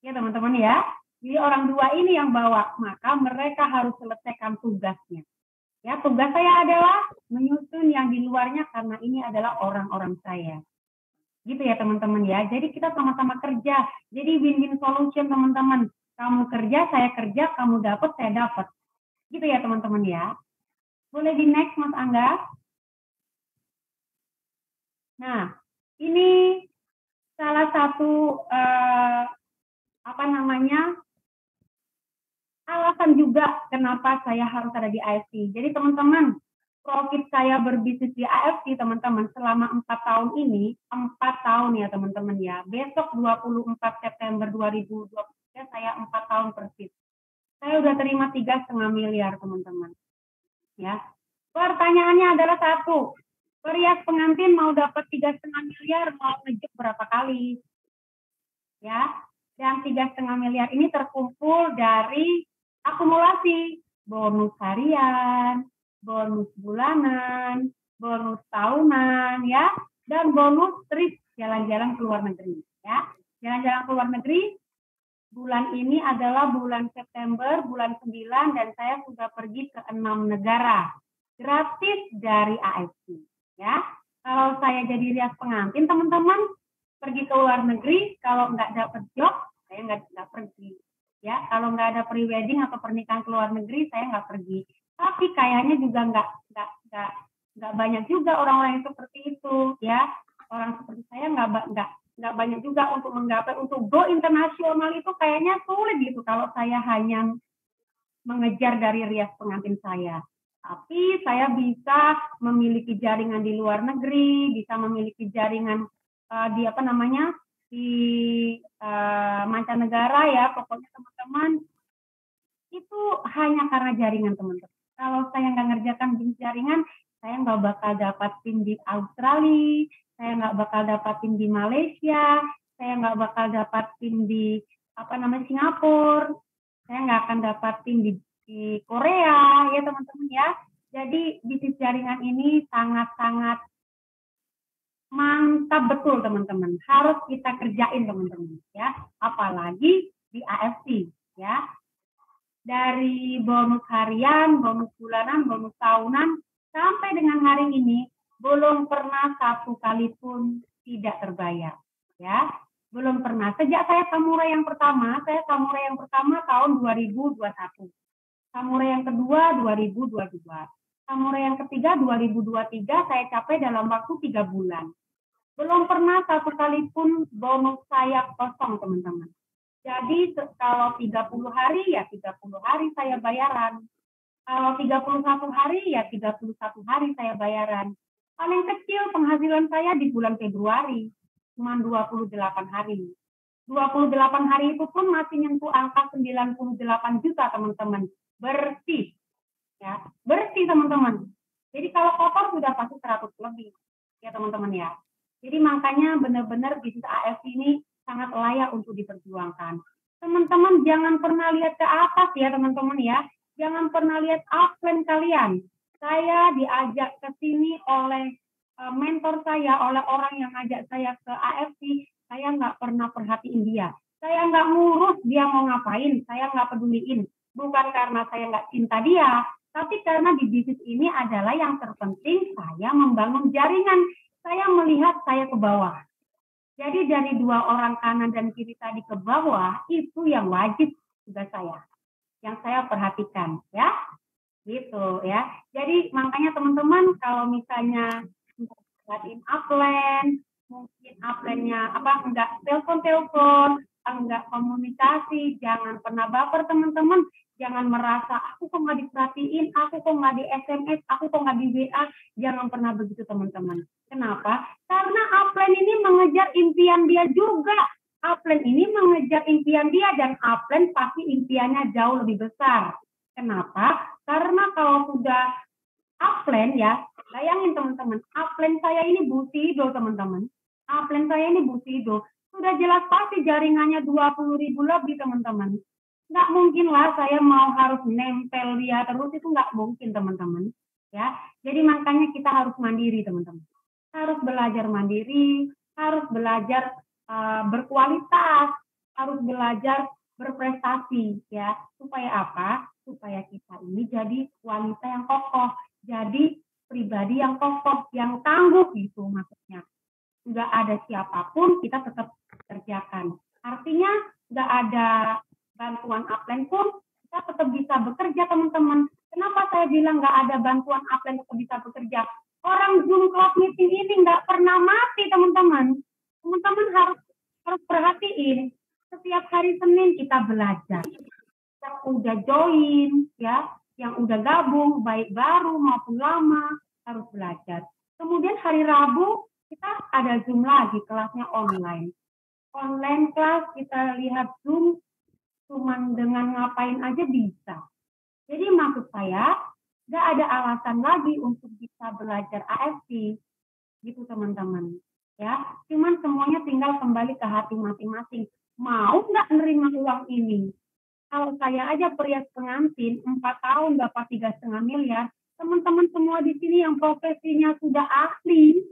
Ya teman-teman ya. Jadi orang 2 ini yang bawa, maka mereka harus selesaikan tugasnya. Ya, tugas saya adalah menyusun yang di luarnya karena ini adalah orang-orang saya. Gitu ya teman-teman ya. Jadi kita sama-sama kerja. Jadi win-win solution teman-teman. Kamu kerja, saya kerja, kamu dapat, saya dapat. Gitu ya teman-teman ya. Boleh di next Mas Angga. Nah, ini salah satu alasan juga kenapa saya harus ada di AFC. Jadi teman-teman, profit saya berbisnis di AFC teman-teman selama 4 tahun ini, 4 tahun ya teman-teman ya. Besok 24 September 2023 saya 4 tahun persis. Saya udah terima 3,5 miliar teman-teman. Ya. Pertanyaannya adalah satu, perias pengantin mau dapat 3,5 miliar mau ngejek berapa kali? Ya. Dan 3,5 miliar ini terkumpul dari akumulasi bonus harian, bonus bulanan, bonus tahunan, ya, dan bonus trip jalan-jalan ke luar negeri, ya. Jalan-jalan ke luar negeri bulan ini adalah bulan September, bulan 9, dan saya sudah pergi ke 6 negara gratis dari AFC, ya. Kalau saya jadi rias pengantin, teman-teman pergi ke luar negeri, kalau nggak dapat job, saya nggak pergi. Ya, kalau nggak ada pre-wedding atau pernikahan ke luar negeri, saya nggak pergi. Tapi kayaknya juga nggak banyak juga orang-orang yang seperti itu, ya. Orang seperti saya nggak banyak juga untuk menggapai, untuk go internasional itu kayaknya sulit gitu kalau saya hanya mengejar dari rias pengantin saya. Tapi saya bisa memiliki jaringan di luar negeri, bisa memiliki jaringan di mancanegara ya, pokoknya teman-teman itu hanya karena jaringan teman-teman. Kalau saya nggak ngerjakan bisnis jaringan, saya nggak bakal dapatin di Australia, saya nggak bakal dapatin di Malaysia, saya nggak bakal dapatin di Singapura, saya nggak akan dapatin di Korea ya teman-teman ya. Jadi bisnis jaringan ini sangat-sangat mantap betul teman-teman, harus kita kerjain teman-teman ya, apalagi di AFC ya. Dari bonus harian, bonus bulanan, bonus tahunan sampai dengan hari ini belum pernah satu kali pun tidak terbayar ya, belum pernah. Sejak saya samurai yang pertama tahun 2021, samurai yang kedua 2022, samurai yang ketiga 2023 saya capai dalam waktu 3 bulan. Belum pernah satu kali pun bonus saya kosong, teman-teman. Jadi kalau 30 hari, ya 30 hari saya bayaran. Kalau 31 hari, ya 31 hari saya bayaran. Paling kecil penghasilan saya di bulan Februari, cuma 28 hari. 28 hari itu pun masih nyentuh angka 98 juta, teman-teman. Bersih. Ya, bersih, teman-teman. Jadi kalau kotor sudah pasti 100 lebih. Ya, teman-teman ya. Jadi makanya benar-benar bisnis AFC ini sangat layak untuk diperjuangkan. Teman-teman jangan pernah lihat ke atas ya teman-teman ya. Jangan pernah lihat upline kalian. Saya diajak ke sini oleh mentor saya, oleh orang yang ngajak saya ke AFC. Saya nggak pernah perhatiin dia. Saya nggak ngurus dia mau ngapain. Saya nggak peduliin. Bukan karena saya nggak cinta dia. Tapi karena di bisnis ini adalah yang terpenting saya membangun jaringan. Saya melihat saya ke bawah. Jadi dari 2 orang kanan dan kiri tadi ke bawah, itu yang wajib tugas saya. Yang saya perhatikan, ya. Gitu, ya. Jadi makanya teman-teman kalau misalnya ngeliatin upline, mungkin upline-nya enggak telepon-telepon, enggak komunikasi, jangan pernah baper teman-teman. Jangan merasa, aku kok nggak diperhatiin, aku kok nggak di SMS, aku kok nggak di WA. Jangan pernah begitu teman-teman. Kenapa? Karena upline ini mengejar impian dia juga. upline ini mengejar impian dia dan upline pasti impiannya jauh lebih besar. Kenapa? Karena kalau sudah upline ya, bayangin teman-teman, upline saya ini Busido teman-teman. Upline saya ini Busido. Sudah jelas pasti jaringannya 20.000 lebih teman-teman. Nggak mungkin lah saya mau harus nempel dia terus, itu nggak mungkin teman-teman. Ya, jadi makanya kita harus mandiri teman-teman. Harus belajar mandiri, harus belajar berkualitas, harus belajar berprestasi ya. Supaya apa? Supaya kita ini jadi wanita yang kokoh, jadi pribadi yang kokoh, yang tangguh gitu maksudnya. Nggak ada siapapun kita tetap kerjakan. Artinya nggak ada bantuan upline pun kita tetap bisa bekerja teman-teman. Kenapa saya bilang nggak ada bantuan upline tetap bisa bekerja? Orang Zoom Club Meeting ini nggak pernah mati teman-teman. Teman-teman harus perhatiin. Setiap hari Senin kita belajar. Yang udah join, ya, yang udah gabung, baik baru maupun lama, harus belajar. Kemudian hari Rabu kita ada Zoom lagi, kelasnya online. Online kelas kita lihat Zoom, cuman dengan ngapain aja bisa. Jadi maksud saya, nggak ada alasan lagi untuk bisa belajar AFC, gitu teman-teman. Ya, cuman semuanya tinggal kembali ke hati masing-masing. Mau nggak nerima uang ini? Kalau saya aja perias pengantin 4 tahun dapat 3,5 miliar, teman-teman semua di sini yang profesinya sudah ahli,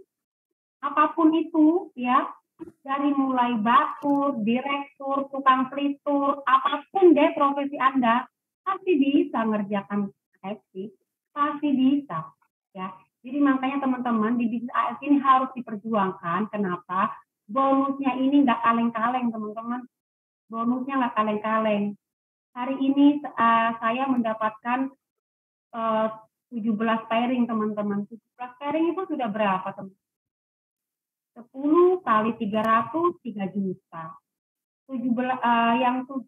apapun itu, ya, dari mulai bakur, direktur, tukang pelitur, apapun deh profesi Anda, pasti bisa ngerjakan AFC, pasti bisa, ya. Jadi makanya teman-teman di bisnis AFC ini harus diperjuangkan. Kenapa? Bonusnya ini nggak kaleng-kaleng teman-teman. Bonusnya nggak kaleng-kaleng. Hari ini saya mendapatkan 17 pairing teman-teman. 17 pairing itu sudah berapa teman? 10 kali 300, 3 juta. 17, yang 7,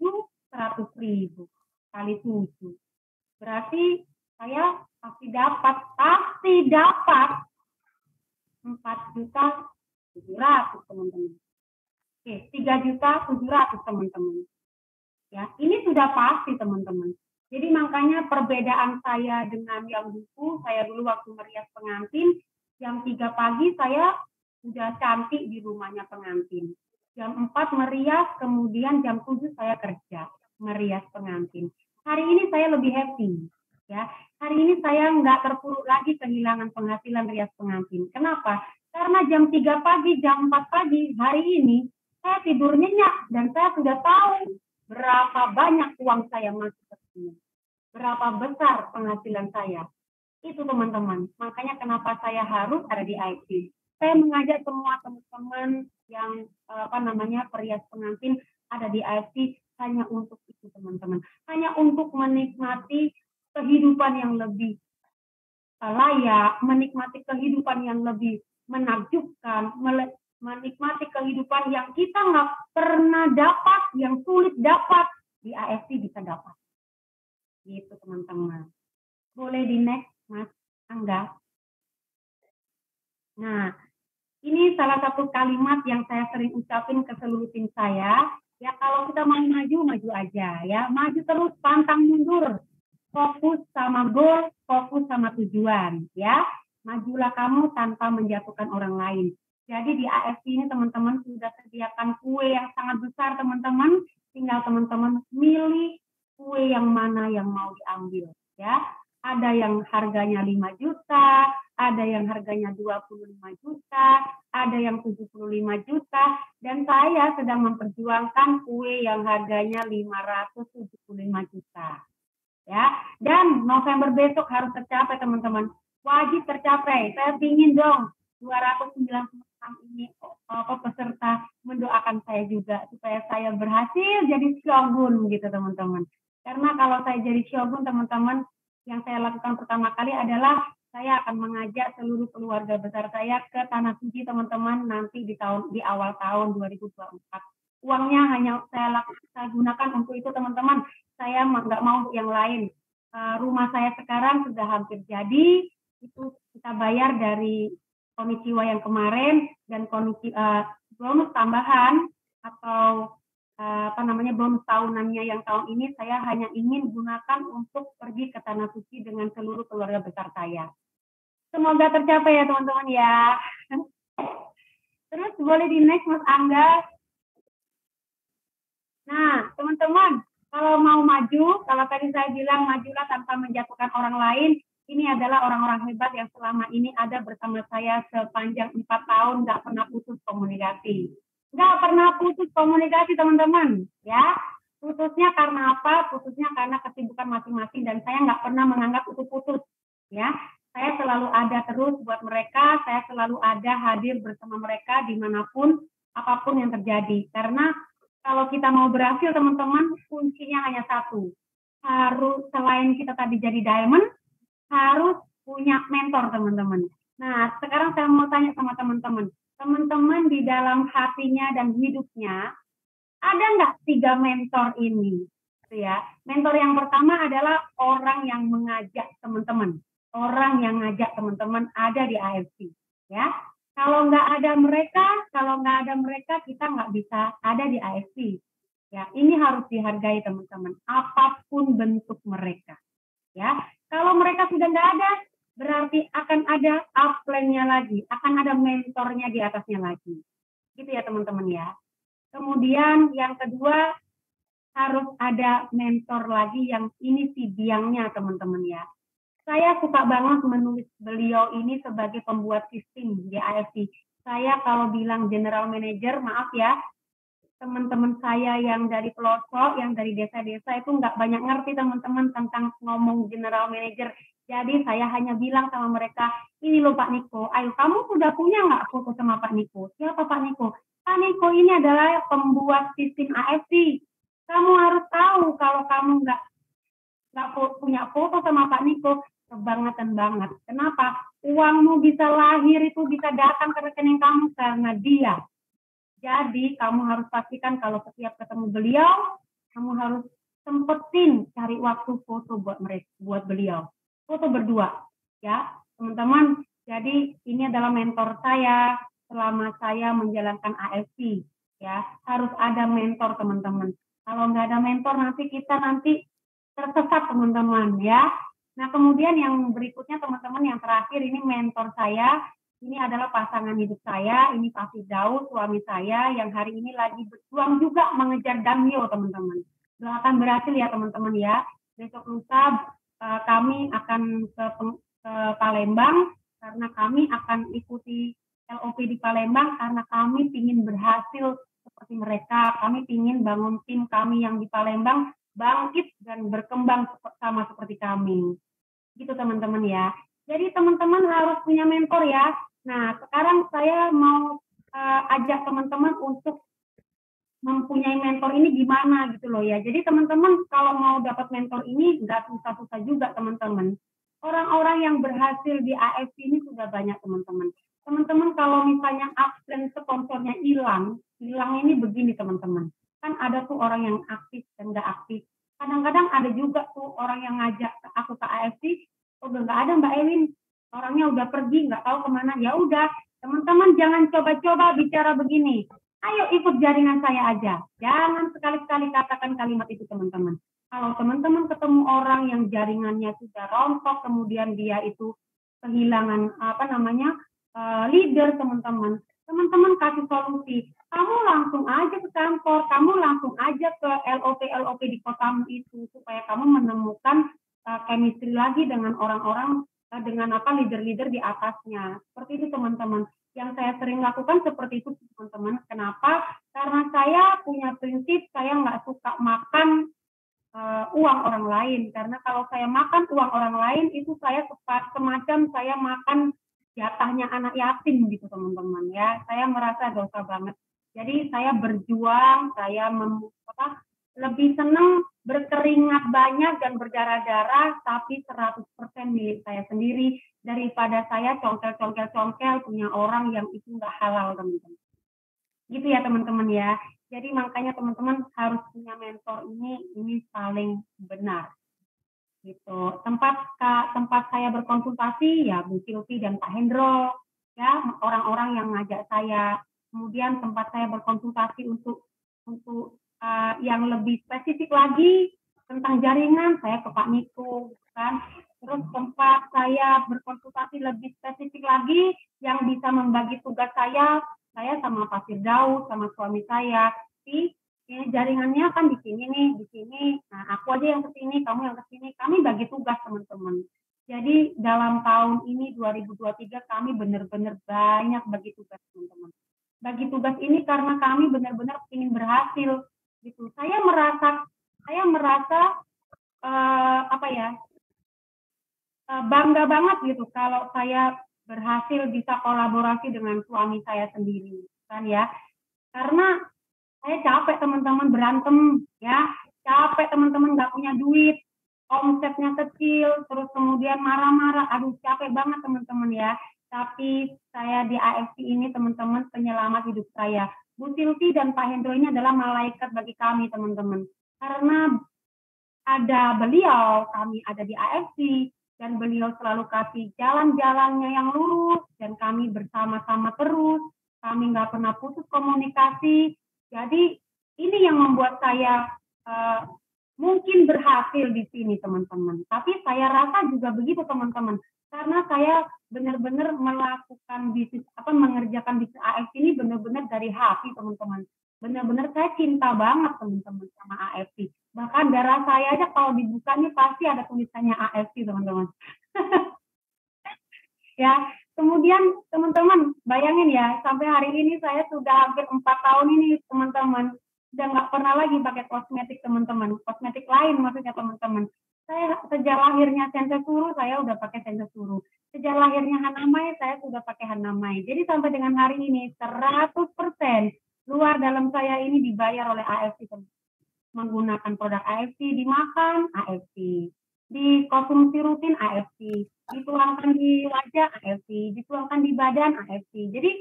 100.000 kali 7. Berarti saya pasti dapat 4.700.000 teman-teman. Oke, 3.700.000 teman-teman. Ya, ini sudah pasti teman-teman. Jadi makanya perbedaan saya dengan yang dulu, saya dulu waktu merias pengantin, jam 3 pagi saya udah cantik di rumahnya pengantin. Jam 4 merias, kemudian jam 7 saya kerja merias pengantin. Hari ini saya lebih happy. Ya, hari ini saya nggak terpuruk lagi kehilangan penghasilan rias pengantin. Kenapa? Karena jam 3 pagi, jam 4 pagi hari ini saya tidur nyenyak dan saya sudah tahu berapa banyak uang saya masuk ke sini. Berapa besar penghasilan saya. Itu teman-teman. Makanya kenapa saya harus ada di IT. Saya mengajak semua teman-teman yang perias pengantin ada di IT hanya untuk itu teman-teman. Hanya untuk menikmati kehidupan yang lebih layak, menikmati kehidupan yang lebih menakjubkan, menikmati kehidupan yang kita nggak pernah dapat, yang sulit dapat, di AFC bisa dapat. Gitu teman-teman. Boleh di next, Mas Angga. Nah, ini salah satu kalimat yang saya sering ucapin ke seluruh tim saya. Ya, kalau kita mau maju, maju aja. Ya, maju terus, pantang mundur. Fokus sama goal, fokus sama tujuan. Ya, majulah kamu tanpa menjatuhkan orang lain. Jadi di AFC ini teman-teman sudah sediakan kue yang sangat besar teman-teman. Tinggal teman-teman milih kue yang mana yang mau diambil. Ya, ada yang harganya 5 juta, ada yang harganya 25 juta, ada yang 75 juta, dan saya sedang memperjuangkan kue yang harganya 575 juta. Ya, dan November besok harus tercapai teman-teman. Wajib tercapai. Saya ingin dong 296 ini peserta mendoakan saya juga supaya saya berhasil jadi shogun gitu teman-teman. Karena kalau saya jadi shogun teman-teman, yang saya lakukan pertama kali adalah saya akan mengajak seluruh keluarga besar saya ke Tanah Suci teman-teman nanti di awal tahun 2024. Uangnya hanya saya gunakan untuk itu teman-teman. Saya nggak mau untuk yang lain. Rumah saya sekarang sudah hampir jadi. Itu kita bayar dari komisi yang kemarin dan komisi bonus tambahan atau bonus tahunannya yang tahun ini saya hanya ingin gunakan untuk pergi ke Tanah Suci dengan seluruh keluarga besar saya. Semoga tercapai ya teman-teman ya. Terus boleh di next Mas Angga. Nah teman-teman, kalau mau maju, kalau tadi saya bilang majulah tanpa menjatuhkan orang lain, ini adalah orang-orang hebat yang selama ini ada bersama saya sepanjang 4 tahun, nggak pernah putus komunikasi. Nggak pernah putus komunikasi teman-teman, ya. Putusnya karena apa? Putusnya karena kesibukan masing-masing dan saya nggak pernah menganggap itu putus, ya. Saya selalu ada terus buat mereka, saya selalu ada hadir bersama mereka dimanapun, apapun yang terjadi. Karena kalau kita mau berhasil teman-teman, kuncinya hanya satu. Harus selain kita tadi jadi diamond, harus punya mentor teman-teman. Nah, sekarang saya mau tanya sama teman-teman. Teman-teman di dalam hatinya dan hidupnya, ada nggak 3 mentor ini? Ya. Mentor yang pertama adalah orang yang mengajak teman-teman. Orang yang ngajak teman-teman ada di AFC. Ya. Kalau nggak ada mereka, kita nggak bisa ada di AFC. Ya, ini harus dihargai teman-teman. Apapun bentuk mereka. Ya, kalau mereka sudah nggak ada, berarti akan ada upline-nya lagi, akan ada mentornya di atasnya lagi. Gitu ya teman-teman ya. Kemudian yang kedua, harus ada mentor lagi yang ini si biangnya teman-teman ya. Saya suka banget menulis beliau ini sebagai pembuat sistem di AFC. Saya kalau bilang general manager, maaf ya, teman-teman saya yang dari pelosok, yang dari desa-desa itu nggak banyak ngerti teman-teman tentang ngomong general manager. Jadi saya hanya bilang sama mereka, ini loh Pak Niko, ayo kamu sudah punya nggak foto sama Pak Niko? Siapa Pak Niko? Pak Niko ini adalah pembuat sistem AFC. Kamu harus tahu kalau kamu nggak punya foto sama Pak Niko, kebangetan banget. Kenapa? Uangmu bisa lahir itu bisa datang ke rekening kamu karena dia. Jadi kamu harus pastikan kalau setiap ketemu beliau, kamu harus sempetin cari waktu foto buat beliau. Foto berdua, ya teman-teman. Jadi ini adalah mentor saya selama saya menjalankan AFC. Ya harus ada mentor teman-teman. Kalau nggak ada mentor nanti kita tersesat teman-teman ya. Nah kemudian yang berikutnya teman-teman yang terakhir ini mentor saya. Ini adalah pasangan hidup saya, ini Pak Firdaus, suami saya yang hari ini lagi berjuang juga mengejar Damio teman-teman. Doakan berhasil ya teman-teman ya. Besok lusa kami akan ke Palembang karena kami akan ikuti LOP di Palembang karena kami ingin berhasil seperti mereka. Kami ingin bangun tim kami yang di Palembang bangkit dan berkembang sama seperti kami. Gitu teman-teman ya. Jadi teman-teman harus punya mentor ya. Nah, sekarang saya mau ajak teman-teman untuk mempunyai mentor ini gimana gitu loh ya. Jadi teman-teman kalau mau dapat mentor ini nggak susah-susah juga teman-teman. Orang-orang yang berhasil di AFC ini sudah banyak teman-teman. Teman-teman kalau misalnya absen sponsornya hilang ini begini teman-teman. Kan ada tuh orang yang aktif dan nggak aktif. Kadang-kadang ada juga tuh orang yang ngajak aku ke AFC, udah nggak ada Mbak Ewin. Orangnya udah pergi, nggak tahu kemana. Ya udah, teman-teman jangan coba-coba bicara begini. Ayo ikut jaringan saya aja. Jangan sekali-sekali katakan kalimat itu teman-teman. Kalau teman-teman ketemu orang yang jaringannya sudah rontok, kemudian dia itu kehilangan leader teman-teman. Teman-teman kasih solusi. Kamu langsung aja ke kantor, kamu langsung aja ke LOP di kotamu itu supaya kamu menemukan chemistry lagi dengan orang-orang dengan leader-leader di atasnya. Seperti itu teman-teman. Yang saya sering lakukan seperti itu teman-teman. Kenapa? Karena saya punya prinsip saya nggak suka makan uang orang lain. Karena kalau saya makan uang orang lain itu saya semacam saya makan jatahnya anak yatim gitu teman-teman ya. Saya merasa dosa banget. Jadi saya berjuang, saya lebih senang berkeringat banyak dan berdarah-darah, tapi 100% milik saya sendiri daripada saya congkel punya orang yang itu nggak halal teman-teman. Gitu ya teman-teman ya. Jadi makanya teman-teman harus punya mentor ini paling benar. Gitu. Tempat saya berkonsultasi ya Bu Silvi dan Pak Hendro, ya orang-orang yang ngajak saya. Kemudian tempat saya berkonsultasi untuk untuk yang lebih spesifik lagi tentang jaringan, saya ke Pak Niko, kan. Terus tempat saya berkonsultasi lebih spesifik lagi, yang bisa membagi tugas saya sama Pak Firdaus, sama suami saya. Ini jaringannya kan di sini nih, di sini. Nah, aku aja yang ke sini, kamu yang ke sini. Kami bagi tugas, teman-teman. Jadi dalam tahun ini 2023 kami benar-benar banyak bagi tugas, teman-teman. Bagi tugas ini karena kami benar-benar ingin berhasil gitu. Saya merasa bangga banget gitu kalau saya berhasil bisa kolaborasi dengan suami saya sendiri, kan ya. Karena saya capek teman-teman berantem, ya. Capek teman-teman nggak punya duit, omsetnya kecil, terus kemudian marah-marah. Aduh, capek banget teman-teman ya. Tapi saya di AFC ini teman-teman penyelamat hidup saya. Bu Silvi dan Pak Hendro ini adalah malaikat bagi kami teman-teman. Karena ada beliau, kami ada di AFC, dan beliau selalu kasih jalan-jalannya yang lurus, dan kami bersama-sama terus, kami nggak pernah putus komunikasi. Jadi ini yang membuat saya mungkin berhasil di sini teman-teman. Tapi saya rasa juga begitu teman-teman, karena saya benar-benar melakukan bisnis, mengerjakan bisnis AFC ini benar-benar dari hati teman-teman. Benar-benar saya cinta banget teman-teman sama AFC. Bahkan darah saya aja kalau dibuka nih pasti ada tulisannya AFC teman-teman. Ya, kemudian teman-teman bayangin ya, sampai hari ini saya sudah hampir 4 tahun ini teman-teman, udah nggak pernah lagi pakai kosmetik teman-teman, kosmetik lain maksudnya teman-teman. Saya sejak lahirnya Sensesuru saya udah pakai Sensesuru. Sejak lahirnya Hanamai saya sudah pakai Hanamai. Jadi sampai dengan hari ini 100% luar dalam saya ini dibayar oleh AFC teman. Menggunakan produk AFC, dimakan AFC, dikonsumsi rutin AFC, dituangkan di wajah AFC, dituangkan di badan AFC. Jadi,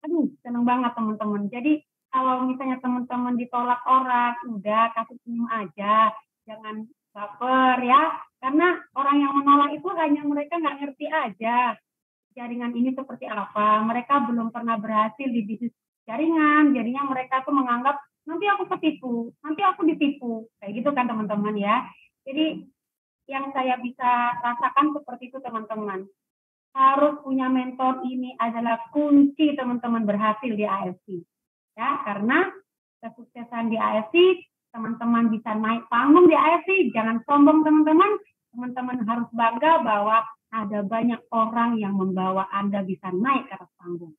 aduh, seneng banget teman-teman. Jadi, kalau misalnya teman-teman ditolak orang, udah kasih senyum aja, jangan baper ya. Karena orang yang menolak itu hanya mereka nggak ngerti aja jaringan ini seperti apa. Mereka belum pernah berhasil di bisnis jaringan, jadinya mereka tuh menganggap nanti aku ketipu, nanti aku ditipu, kayak gitu kan teman-teman ya. Jadi yang saya bisa rasakan seperti itu teman-teman. Harus punya mentor ini adalah kunci teman-teman berhasil di AFC. Ya, karena kesuksesan di AFC, teman-teman bisa naik panggung di AFC, jangan sombong teman-teman. Teman-teman harus bangga bahwa ada banyak orang yang membawa Anda bisa naik ke atas panggung.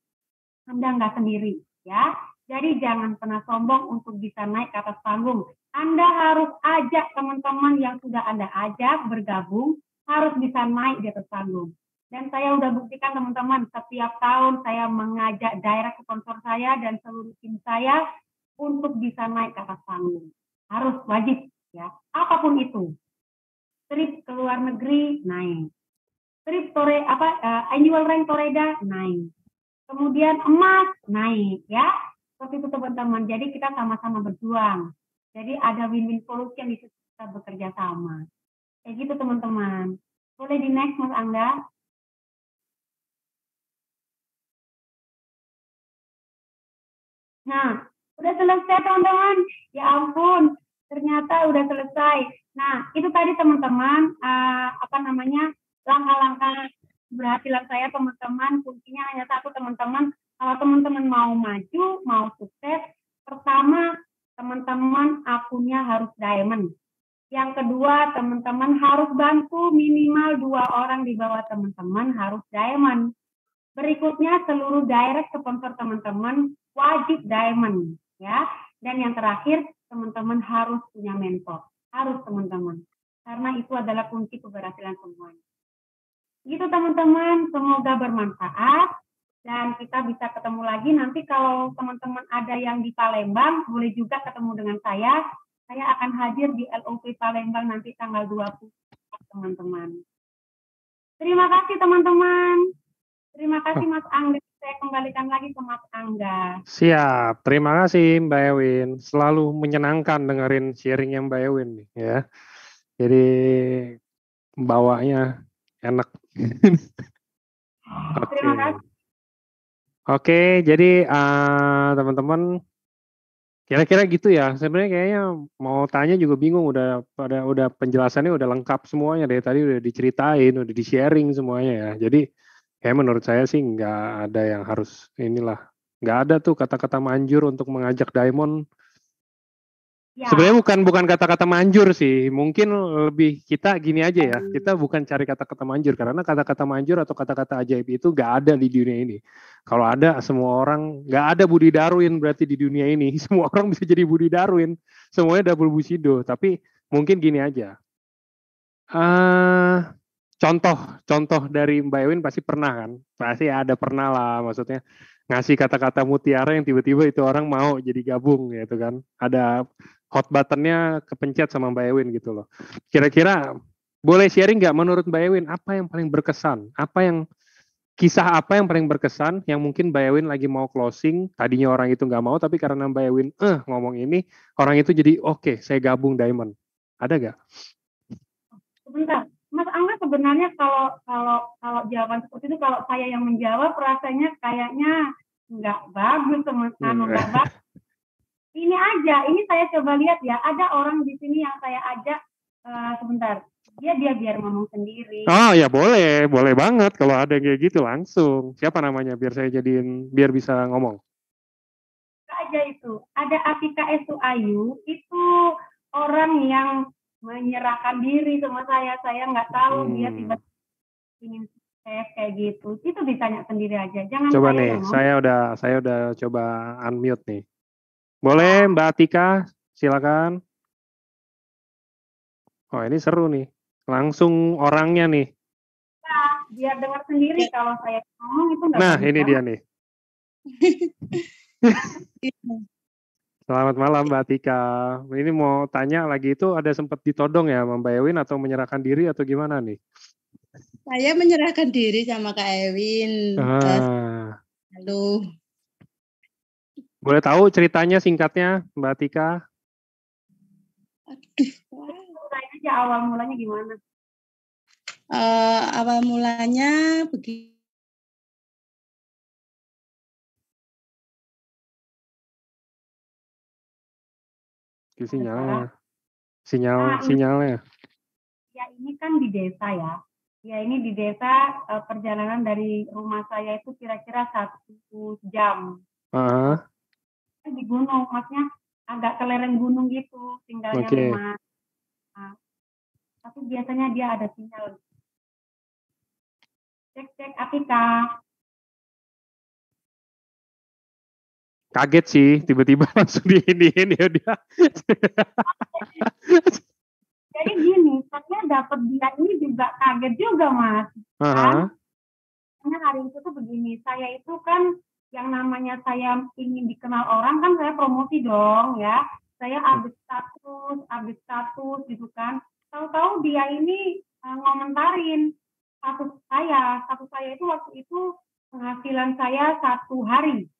Anda nggak sendiri, ya. Jadi jangan pernah sombong untuk bisa naik ke atas panggung. Anda harus ajak teman-teman yang sudah Anda ajak bergabung, harus bisa naik di atas panggung. Dan saya udah buktikan teman-teman, setiap tahun saya mengajak direct sponsor saya dan seluruh tim saya untuk bisa naik ke atas panggung. Harus wajib, ya. Apapun itu. Trip ke luar negeri, naik. Trip annual rank Toreda, naik. Kemudian emas, naik, ya. Seperti itu teman-teman. Jadi kita sama-sama berjuang. Jadi ada win-win solution di situ kita bekerja sama. Kayak gitu teman-teman. Boleh di next Mas Angga? Nah, udah selesai teman-teman. Ya ampun, ternyata udah selesai. Nah, itu tadi teman-teman, langkah-langkah keberhasilan saya teman-teman. Kuncinya hanya satu teman-teman. Kalau teman-teman mau maju, mau sukses, pertama teman-teman akunnya harus diamond. Yang kedua, teman-teman harus bantu minimal 2 orang di bawah teman-teman harus diamond. Berikutnya seluruh direct sponsor teman-teman wajib diamond, ya. Dan yang terakhir, teman-teman harus punya mentor. Harus teman-teman. Karena itu adalah kunci keberhasilan semuanya. Gitu teman-teman, semoga bermanfaat. Dan kita bisa ketemu lagi nanti kalau teman-teman ada yang di Palembang, boleh juga ketemu dengan saya. Saya akan hadir di LOP Palembang nanti tanggal 20, teman-teman. Terima kasih teman-teman. Terima kasih Mas Angga. Saya kembalikan lagi ke Mas Angga. Siap. Terima kasih Mbak Ewin. Selalu menyenangkan dengerin sharingnya Mbak Ewin nih ya. Jadi bawanya enak. Terima kasih. Oke, jadi teman-teman Kira-kira gitu ya. Sebenarnya kayaknya mau tanya juga bingung. Udah penjelasannya udah lengkap semuanya dari tadi udah diceritain, udah di-sharing semuanya ya. Jadi kayak menurut saya sih nggak ada yang harus inilah. Nggak ada tuh kata-kata manjur untuk mengajak Diamond. Sebenarnya Ya, bukan kata-kata manjur sih. Mungkin lebih kita gini aja ya. Kita bukan cari kata-kata manjur karena kata-kata manjur atau kata-kata ajaib itu nggak ada di dunia ini. Kalau ada semua orang nggak ada Budi Darwin berarti di dunia ini. Semua orang bisa jadi Budi Darwin. Semuanya double Bushido. Tapi mungkin gini aja. Ah, contoh dari Mbak Ewin pasti pernah kan? Pasti ada pernah lah maksudnya ngasih kata-kata mutiara yang tiba-tiba itu orang mau jadi gabung gitu kan. Ada hot buttonnya kepencet sama Mbak Ewin gitu loh. Kira-kira boleh sharing nggak menurut Mbak Ewin apa yang paling berkesan? Kisah apa yang paling berkesan yang mungkin Mbak Ewin lagi mau closing, tadinya orang itu nggak mau tapi karena Mbak Ewin ngomong ini, orang itu jadi oke, saya gabung Diamond. Ada nggak? sebentar. Mas Angga sebenarnya kalau jawaban seperti itu kalau saya yang menjawab rasanya kayaknya nggak bagus teman-teman, nggak bagus. Ini aja, ini saya coba lihat ya. Ada orang di sini yang saya ajak sebentar. Dia biar ngomong sendiri. Oh ya boleh banget kalau ada kayak gitu langsung. Siapa namanya biar saya jadiin biar bisa ngomong. Aja itu. Ada Atika Esu Ayu, itu orang yang menyerahkan diri sama saya. Saya nggak tahu dia tiba-tiba ingin sukses kayak gitu. Itu ditanya sendiri aja. Jangan Coba saya nih, yang ngomong. saya udah coba unmute nih. Boleh Mbak Atika, silakan. Oh ini seru nih, langsung orangnya nih. Nah, biar dengar sendiri kalau saya ngomong itu nggak Nah bagus ini dia banget. nih. Selamat malam Mbak Atika. Ini mau tanya lagi itu ada sempat ditodong ya Mbak Ewin atau menyerahkan diri atau gimana nih? Saya menyerahkan diri sama Kak Ewin. Halo. Boleh tahu ceritanya singkatnya Mbak Atika? Tanya aja awal mulanya gimana. Awal mulanya begini. Sinyalnya. Ya ini kan di desa ya. Ya ini di desa perjalanan dari rumah saya itu kira-kira 1 jam. Di gunung, maksudnya agak ke lereng gunung gitu tinggalnya rumah. Nah, tapi biasanya dia ada sinyal. Cek Atika. Kaget sih, tiba-tiba langsung diiniin ya dia. Jadi gini, saya dapat dia ini juga kaget juga Mas. Kan? Karena hari itu tuh begini, saya itu kan yang namanya saya ingin dikenal orang kan saya promosi dong ya. Saya update status gitu kan. Tahu-tahu dia ini ngomentarin status saya. Status saya itu waktu itu penghasilan saya 1 hari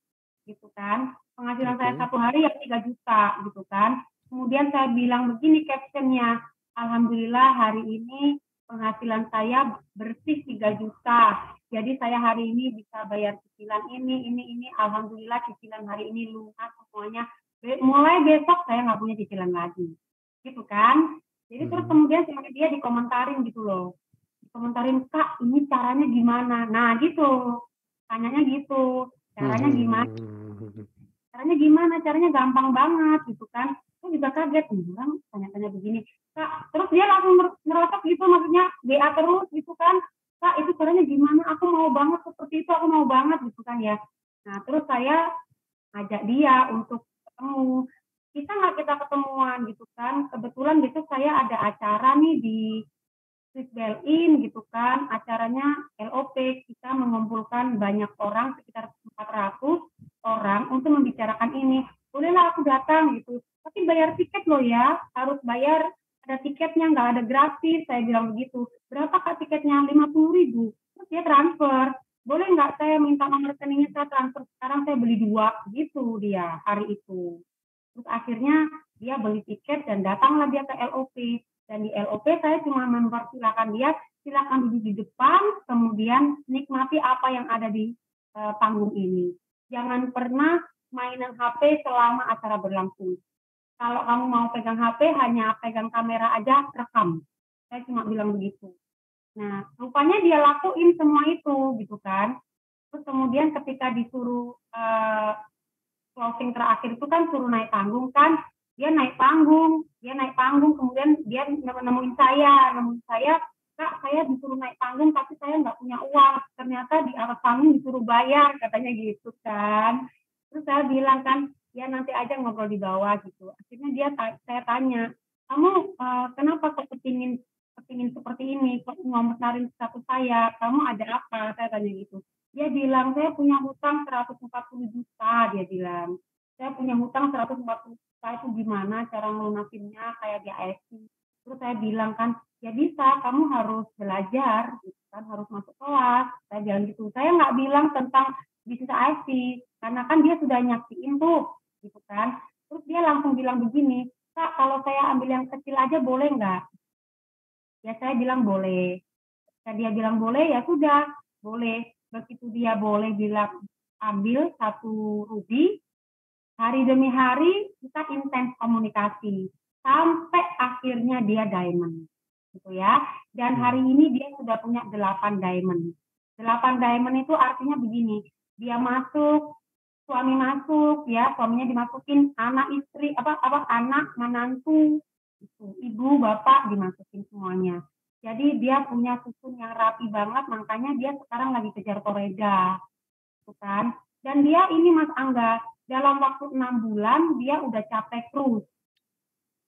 gitu kan. Penghasilan saya 1 hari ya 3 juta gitu kan. Kemudian saya bilang begini captionnya, alhamdulillah hari ini penghasilan saya bersih 3 juta. Jadi saya hari ini bisa bayar cicilan ini. Alhamdulillah cicilan hari ini lunas semuanya. Mulai besok saya nggak punya cicilan lagi. Gitu kan. Jadi terus kemudian sama dia dikomentarin gitu loh. Dikomentarin, Kak ini caranya gimana? Nah gitu. Tanyanya gitu. Caranya gimana? Caranya gampang banget gitu kan. Saya juga kaget nih orang tanya-tanya begini. Kak, terus dia langsung ngerotok gitu maksudnya WA terus gitu kan. Kak, itu caranya gimana? Aku mau banget seperti itu, aku mau banget gitu kan ya. Nah, terus saya ajak dia untuk ketemu. Kita ketemuan gitu kan. Kebetulan besok saya ada acara nih di Swisbelin gitu kan. Acaranya LOP, kita mengumpulkan banyak orang, sekitar 400 orang untuk membicarakan ini. Bolehlah aku datang gitu. Tapi bayar tiket loh ya, harus bayar, ada tiketnya, nggak ada gratis, saya bilang begitu. Berapa Kak tiketnya? 50.000. Terus dia transfer. Boleh nggak saya minta nomor rekeningnya, saya transfer sekarang, saya beli 2 gitu dia hari itu. Terus akhirnya dia beli tiket dan datanglah dia ke LOP. Dan di LOP saya cuma mempersilahkan dia, silakan duduk di depan, kemudian nikmati apa yang ada di panggung ini. Jangan pernah mainan HP selama acara berlangsung. Kalau kamu mau pegang HP, hanya pegang kamera aja, rekam. Saya cuma bilang begitu. Nah, rupanya dia lakuin semua itu, gitu kan. Terus kemudian ketika disuruh closing terakhir itu kan suruh naik panggung kan, dia naik panggung, kemudian dia nemuin saya, Kak, saya disuruh naik panggung tapi saya nggak punya uang, ternyata di atas panggung disuruh bayar, katanya gitu kan. Terus saya bilang kan, ya nanti aja ngobrol di bawah gitu. Akhirnya saya tanya, kamu kenapa kok kepingin seperti ini, kok ngomentarin status saya, kamu ada apa, saya tanya gitu. Dia bilang, saya punya hutang 140 juta, dia bilang. Saya punya hutang 140 juta, itu gimana cara ngelunasinnya, kayak di AFC. Terus saya bilang kan, ya bisa, kamu harus belajar, gitu kan, harus masuk kelas. Saya bilang gitu. Saya nggak bilang tentang bisnis AFC, karena kan dia sudah nyaksiin tuh, gitu kan. Terus dia langsung bilang begini, Kak, kalau saya ambil yang kecil aja boleh nggak? Ya saya bilang boleh. Ketika dia bilang boleh, ya sudah, boleh. Begitu dia boleh bilang ambil 1 ruby, hari demi hari kita intens komunikasi sampai akhirnya dia diamond, gitu ya. Dan hari ini dia sudah punya 8 diamond. 8 diamond itu artinya begini, dia masuk, suami masuk, ya suaminya dimasukin, anak istri anak menantu, ibu bapak dimasukin semuanya. Jadi dia punya susun yang rapi banget, makanya dia sekarang lagi kejar koreda, kan? Dan dia ini Mas Angga, dalam waktu 6 bulan dia udah capek cruise.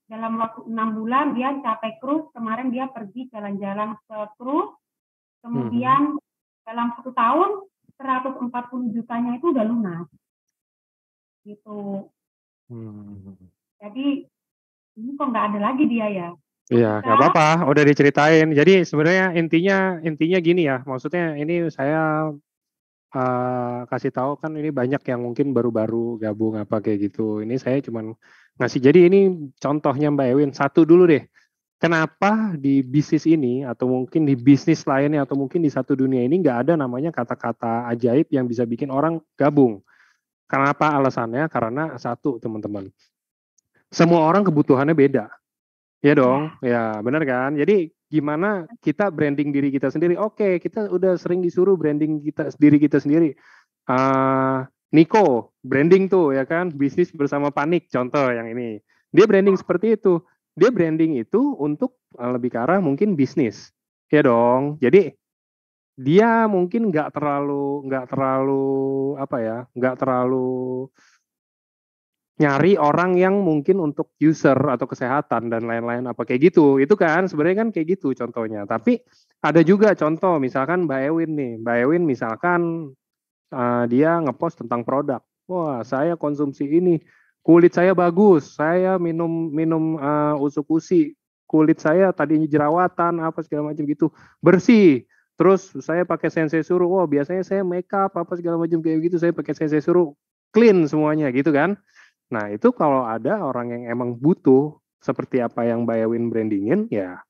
Dalam waktu 6 bulan dia capek cruise, kemarin dia pergi jalan-jalan ke cruise, kemudian dalam 1 tahun 140 jutanya itu udah lunas. Gitu. Jadi ini kok nggak ada lagi dia ya? Iya, nggak apa-apa, udah diceritain. Jadi sebenarnya intinya gini ya, maksudnya ini saya kasih tahu kan ini banyak yang mungkin baru-baru gabung apa kayak gitu. Ini saya cuman ngasih. Jadi ini contohnya Mbak Ewin. Satu dulu deh. Kenapa di bisnis ini atau mungkin di bisnis lainnya atau mungkin di satu dunia ini nggak ada namanya kata-kata ajaib yang bisa bikin orang gabung? Kenapa alasannya? Karena satu teman-teman. Semua orang kebutuhannya beda. Ya dong, ya benar kan. Jadi gimana kita branding diri kita sendiri? Oke, kita udah sering disuruh branding diri kita sendiri. Nico branding tuh ya kan, bisnis bersama panik contoh yang ini. Dia branding seperti itu. Dia branding itu untuk lebih ke arah mungkin bisnis. Ya dong. Jadi dia mungkin nggak terlalu nyari orang yang mungkin untuk user atau kesehatan dan lain-lain apa kayak gitu. Itu kan sebenarnya kan kayak gitu contohnya. Tapi ada juga contoh misalkan Mbak Ewin nih. Mbak Ewin misalkan dia ngepost tentang produk. Wah, saya konsumsi ini. Kulit saya bagus. Saya minum usuk-usi. Kulit saya tadinya jerawatan apa segala macam gitu. Bersih. Terus saya pakai Sensei Suru. Oh, biasanya saya make up apa segala macam kayak gitu. Saya pakai Sensei Suru. Clean semuanya gitu kan. Nah, itu kalau ada orang yang emang butuh seperti apa yang Mbak Ewin brandingin, ya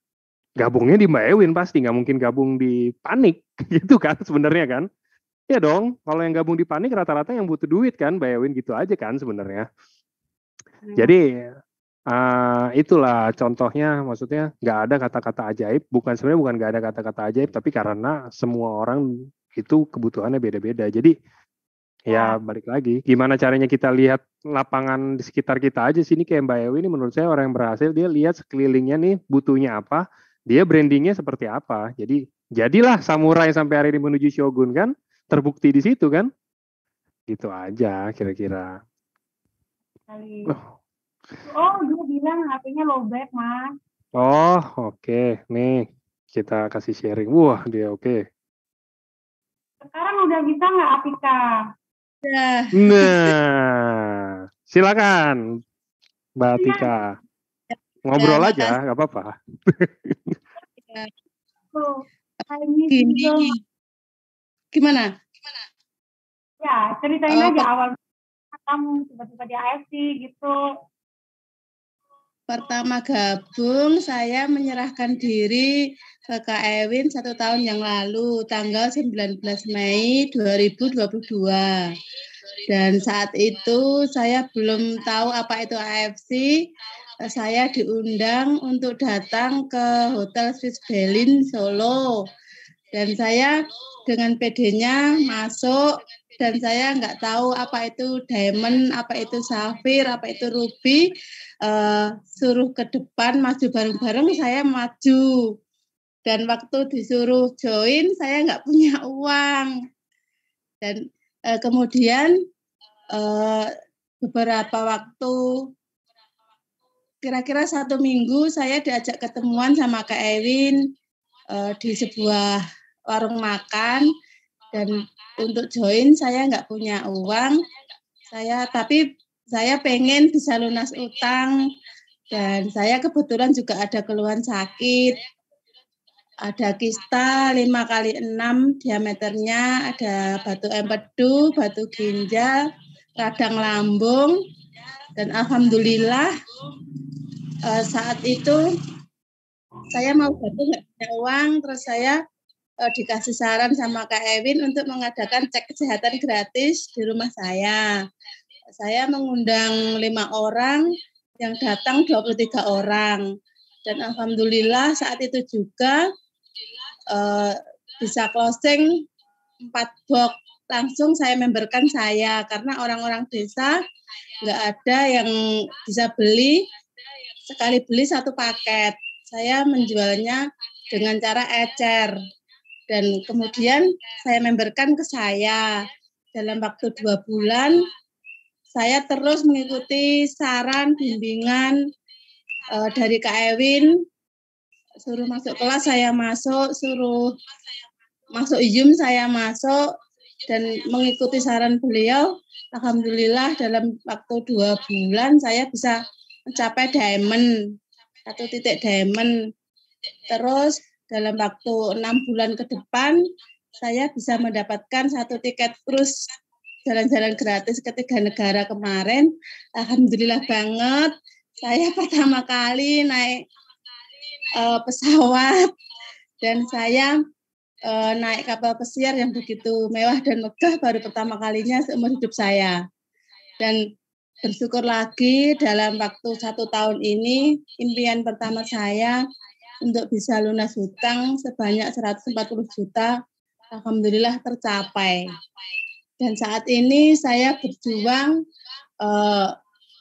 gabungnya di Mbak Ewin pasti, nggak mungkin gabung di Panik, gitu kan sebenarnya kan. Ya dong, kalau yang gabung di Panik rata-rata yang butuh duit kan, Mbak Ewin gitu aja kan sebenarnya. Jadi itulah contohnya, maksudnya nggak ada kata-kata ajaib, sebenarnya bukan nggak ada kata-kata ajaib, tapi karena semua orang itu kebutuhannya beda-beda. Jadi ya balik lagi, gimana caranya kita lihat lapangan di sekitar kita aja sini kayak Mbak Ewi ini menurut saya orang yang berhasil, dia lihat sekelilingnya nih butuhnya apa, dia brandingnya seperti apa. Jadi jadilah samurai sampai hari ini menuju shogun kan, terbukti di situ kan. Gitu aja kira-kira. Oh, dia bilang HP-nya lowbat, Mas. Oh, oke. Nih, kita kasih sharing. Wah, dia oke. Sekarang udah bisa nggak, Apika? Nah, silakan Mbak Tika. Ngobrol aja, nggak apa-apa. Gimana? Ya, ceritain aja awal kamu tiba-tiba di AFC gitu. Pertama gabung, saya menyerahkan diri ke Kak Ewin 1 tahun yang lalu, tanggal 19 Mei 2022. Dan saat itu saya belum tahu apa itu AFC. Saya diundang untuk datang ke Hotel Swiss Berlin Solo. Dan saya dengan PD-nya masuk dan saya nggak tahu apa itu diamond, apa itu safir, apa itu ruby. Suruh ke depan maju bareng-bareng, saya maju. Dan waktu disuruh join, saya nggak punya uang. Dan kemudian beberapa waktu, kira-kira 1 minggu, saya diajak ketemuan sama Kak Ewin di sebuah warung makan. Dan untuk join saya nggak punya uang, tapi saya pengen bisa lunas utang. Dan saya kebetulan juga ada keluhan sakit. Ada kista 5x6 diameternya, ada batu empedu, batu ginjal, radang lambung, dan alhamdulillah saat itu saya mau bantu nggak punya uang, terus saya dikasih saran sama Kak Ewin untuk mengadakan cek kesehatan gratis di rumah saya. Saya mengundang 5 orang, yang datang 23 orang. Dan alhamdulillah saat itu juga bisa closing 4 box. Langsung saya memberkan saya, karena orang-orang desa nggak ada yang bisa beli, sekali beli 1 paket. Saya menjualnya dengan cara ecer. Dan kemudian saya memberkan ke saya. Dalam waktu 2 bulan, saya terus mengikuti saran, bimbingan dari Kak Ewin. Suruh masuk kelas saya masuk, suruh masuk Zoom saya masuk, dan mengikuti saran beliau. Alhamdulillah dalam waktu 2 bulan saya bisa mencapai diamond, 1 titik diamond. Terus dalam waktu 6 bulan ke depan saya bisa mendapatkan 1 tiket cruise jalan-jalan gratis ke 3 negara kemarin. Alhamdulillah banget. Saya pertama kali naik pesawat, dan saya naik kapal pesiar yang begitu mewah dan megah baru pertama kalinya seumur hidup saya. Dan bersyukur lagi dalam waktu 1 tahun ini, impian pertama saya untuk bisa lunas hutang sebanyak 140 juta, alhamdulillah tercapai. Dan saat ini saya berjuang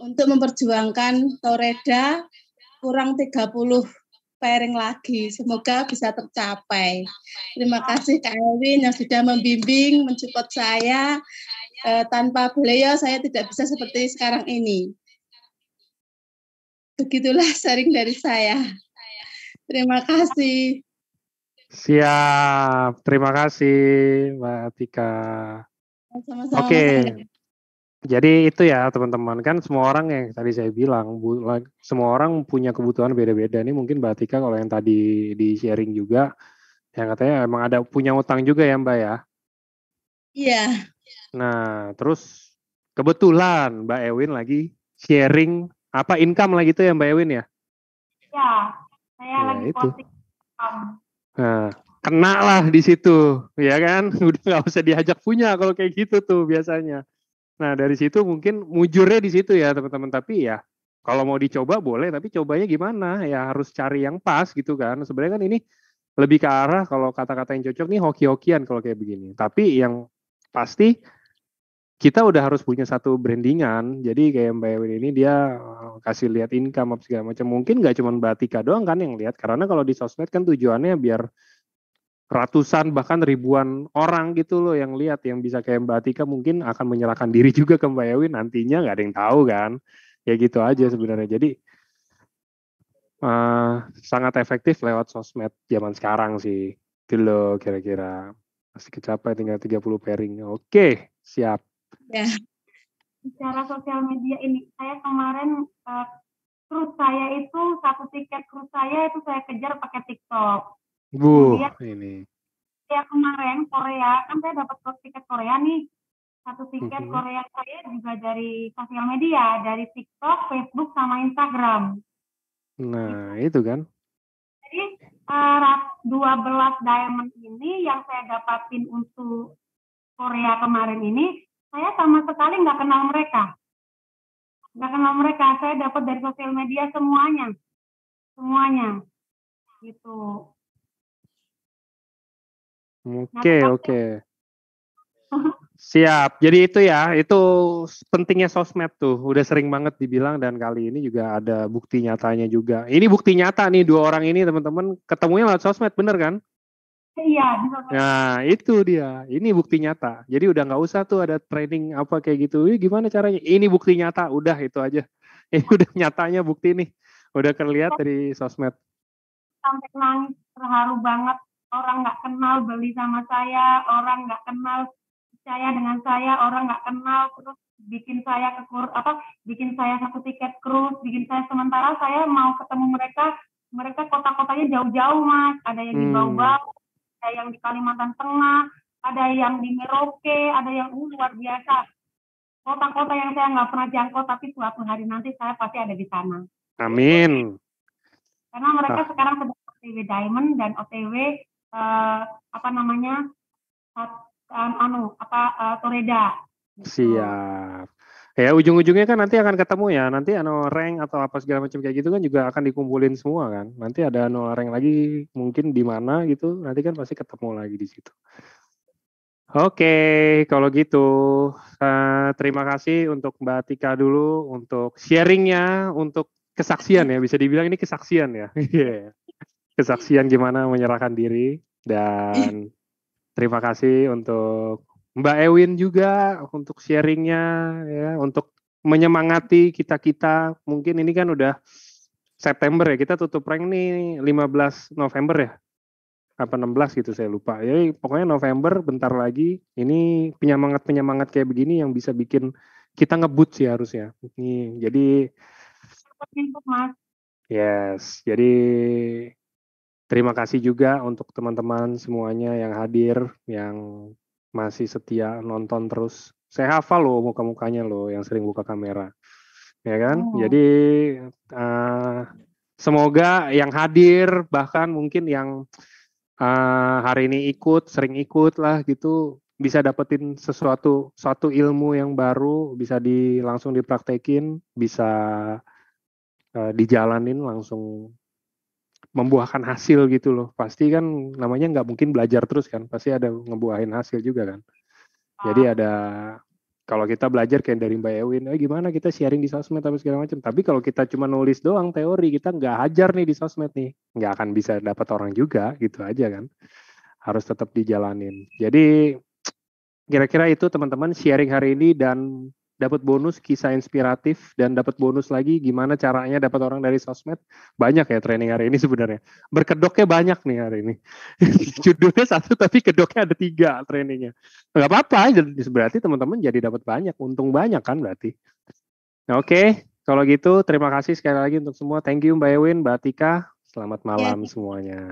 untuk memperjuangkan Toreda kurang 30 pairing lagi. Semoga bisa tercapai. Terima kasih Kak Ewin yang sudah membimbing, mensupport saya. Tanpa beliau saya tidak bisa seperti sekarang ini. Begitulah sharing dari saya. Terima kasih. Siap, terima kasih Mbak Tika. Sama-sama. Oke, jadi itu ya teman-teman, kan semua orang yang tadi saya bilang, semua orang punya kebutuhan beda-beda. Ini mungkin Mbak Tika kalau yang tadi di sharing juga, yang katanya emang ada punya utang juga ya Mbak ya? Iya. Nah, terus kebetulan Mbak Ewin lagi sharing apa income lagi tuh ya Mbak Ewin ya? Ya, saya lagi itu. posting income. Nah, kena lah di situ, ya kan? Udah nggak usah diajak punya kalau kayak gitu tuh biasanya. Nah, dari situ mungkin mujurnya di situ ya teman-teman. Tapi ya kalau mau dicoba boleh, tapi cobanya gimana? Ya harus cari yang pas gitu kan. Sebenarnya kan ini lebih ke arah kalau kata-kata yang cocok nih hoki-hokian kalau kayak begini. Tapi yang pasti kita udah harus punya satu brandingan. Jadi kayak Mbak Ewin ini dia kasih lihat income apa segala macam. Mungkin nggak cuma Mbak Tika doang kan yang lihat. Karena kalau di sosmed kan tujuannya biar ratusan bahkan ribuan orang gitu loh yang lihat, yang bisa kayak Mbak Tika mungkin akan menyerahkan diri juga ke Mbak Ewin nantinya, nggak ada yang tahu kan, ya gitu aja sebenarnya. Jadi sangat efektif lewat sosmed zaman sekarang sih, itu loh kira-kira. Masih kecapai tinggal 30 pairing. Oke, siap. Ya. Bicara sosial media ini, saya kemarin cruise saya itu 1 tiket cruise saya itu saya kejar pakai TikTok. Kemudian ini. Ya kemarin Korea, kan saya dapat tiket Korea nih. 1 tiket Korea saya juga dari sosial media, dari TikTok, Facebook, sama Instagram. Nah, itu kan. Jadi 12 diamond ini yang saya dapatin untuk Korea kemarin ini, Saya sama sekali nggak kenal mereka. Nggak kenal mereka, saya dapat dari sosial media semuanya. Gitu. Oke. Siap. Jadi itu ya, itu pentingnya sosmed tuh. Udah sering banget dibilang dan kali ini juga ada bukti nyatanya juga. Ini bukti nyata nih, 2 orang ini teman-teman ketemunya lewat sosmed, bener kan? Iya. Nah itu dia, ini bukti nyata. Jadi udah nggak usah tuh ada training apa kayak gitu. Gimana caranya? Ini bukti nyata, udah itu aja. Ini udah nyatanya bukti nih. Udah kelihatan dari sosmed. Sampai nangis, terharu banget. Orang nggak kenal beli sama saya, orang nggak kenal percaya dengan saya, orang nggak kenal, terus bikin saya bikin saya satu tiket cruise, bikin saya, sementara saya mau ketemu mereka kota-kotanya jauh-jauh, Mas. Ada yang di Bau-Bau, ada yang di Kalimantan Tengah, ada yang di Merauke, ada yang luar biasa. Kota-kota yang saya nggak pernah jangkau, tapi suatu hari nanti saya pasti ada di sana. Amin. Karena mereka sekarang sedang OTW Diamond dan OTW Toreda. Siap. Ya ujung-ujungnya kan nanti akan ketemu ya. Nanti rank atau apa segala macam kayak gitu kan juga akan dikumpulin semua kan. Nanti ada rank lagi mungkin di mana gitu. Nanti kan pasti ketemu lagi di situ. Oke, kalau gitu terima kasih untuk Mbak Tika dulu untuk sharingnya, untuk kesaksian ya, bisa dibilang ini kesaksian ya. Kesaksian gimana menyerahkan diri, dan terima kasih untuk Mbak Ewin juga untuk sharingnya ya, untuk menyemangati kita-kita. Mungkin ini kan udah September ya, kita tutup rank nih 15 November ya. Apa 16 gitu saya lupa. Jadi pokoknya November bentar lagi, ini penyemangat kayak begini yang bisa bikin kita ngebut sih harusnya. Nih, jadi yes, jadi terima kasih juga untuk teman-teman semuanya yang hadir, yang masih setia nonton terus. Saya hafal loh muka-mukanya loh yang sering buka kamera. Ya kan? Jadi semoga yang hadir, bahkan mungkin yang hari ini sering ikut lah gitu, bisa dapetin suatu ilmu yang baru, bisa langsung dipraktekin, bisa dijalanin langsung membuahkan hasil gitu loh. Pasti kan namanya nggak mungkin belajar terus kan, pasti ada ngebuahin hasil juga kan. Jadi ada, kalau kita belajar kayak dari Mbak Ewin, gimana kita sharing di sosmed apa segala macam. Tapi kalau kita cuma nulis doang teori, kita nggak hajar nih di sosmed nih, nggak akan bisa dapat orang juga gitu aja kan. Harus tetap dijalanin. Jadi kira-kira itu teman-teman sharing hari ini, dan dapat bonus kisah inspiratif, dan dapat bonus lagi gimana caranya dapat orang dari sosmed. Banyak ya training hari ini sebenarnya. Berkedoknya banyak nih hari ini. Judulnya satu tapi kedoknya ada 3 trainingnya. Nggak apa-apa, berarti teman-teman jadi dapat banyak, untung banyak kan berarti. Oke, kalau gitu terima kasih sekali lagi untuk semua. Thank you Mbak Ewin, Mbak Tika. Selamat malam semuanya.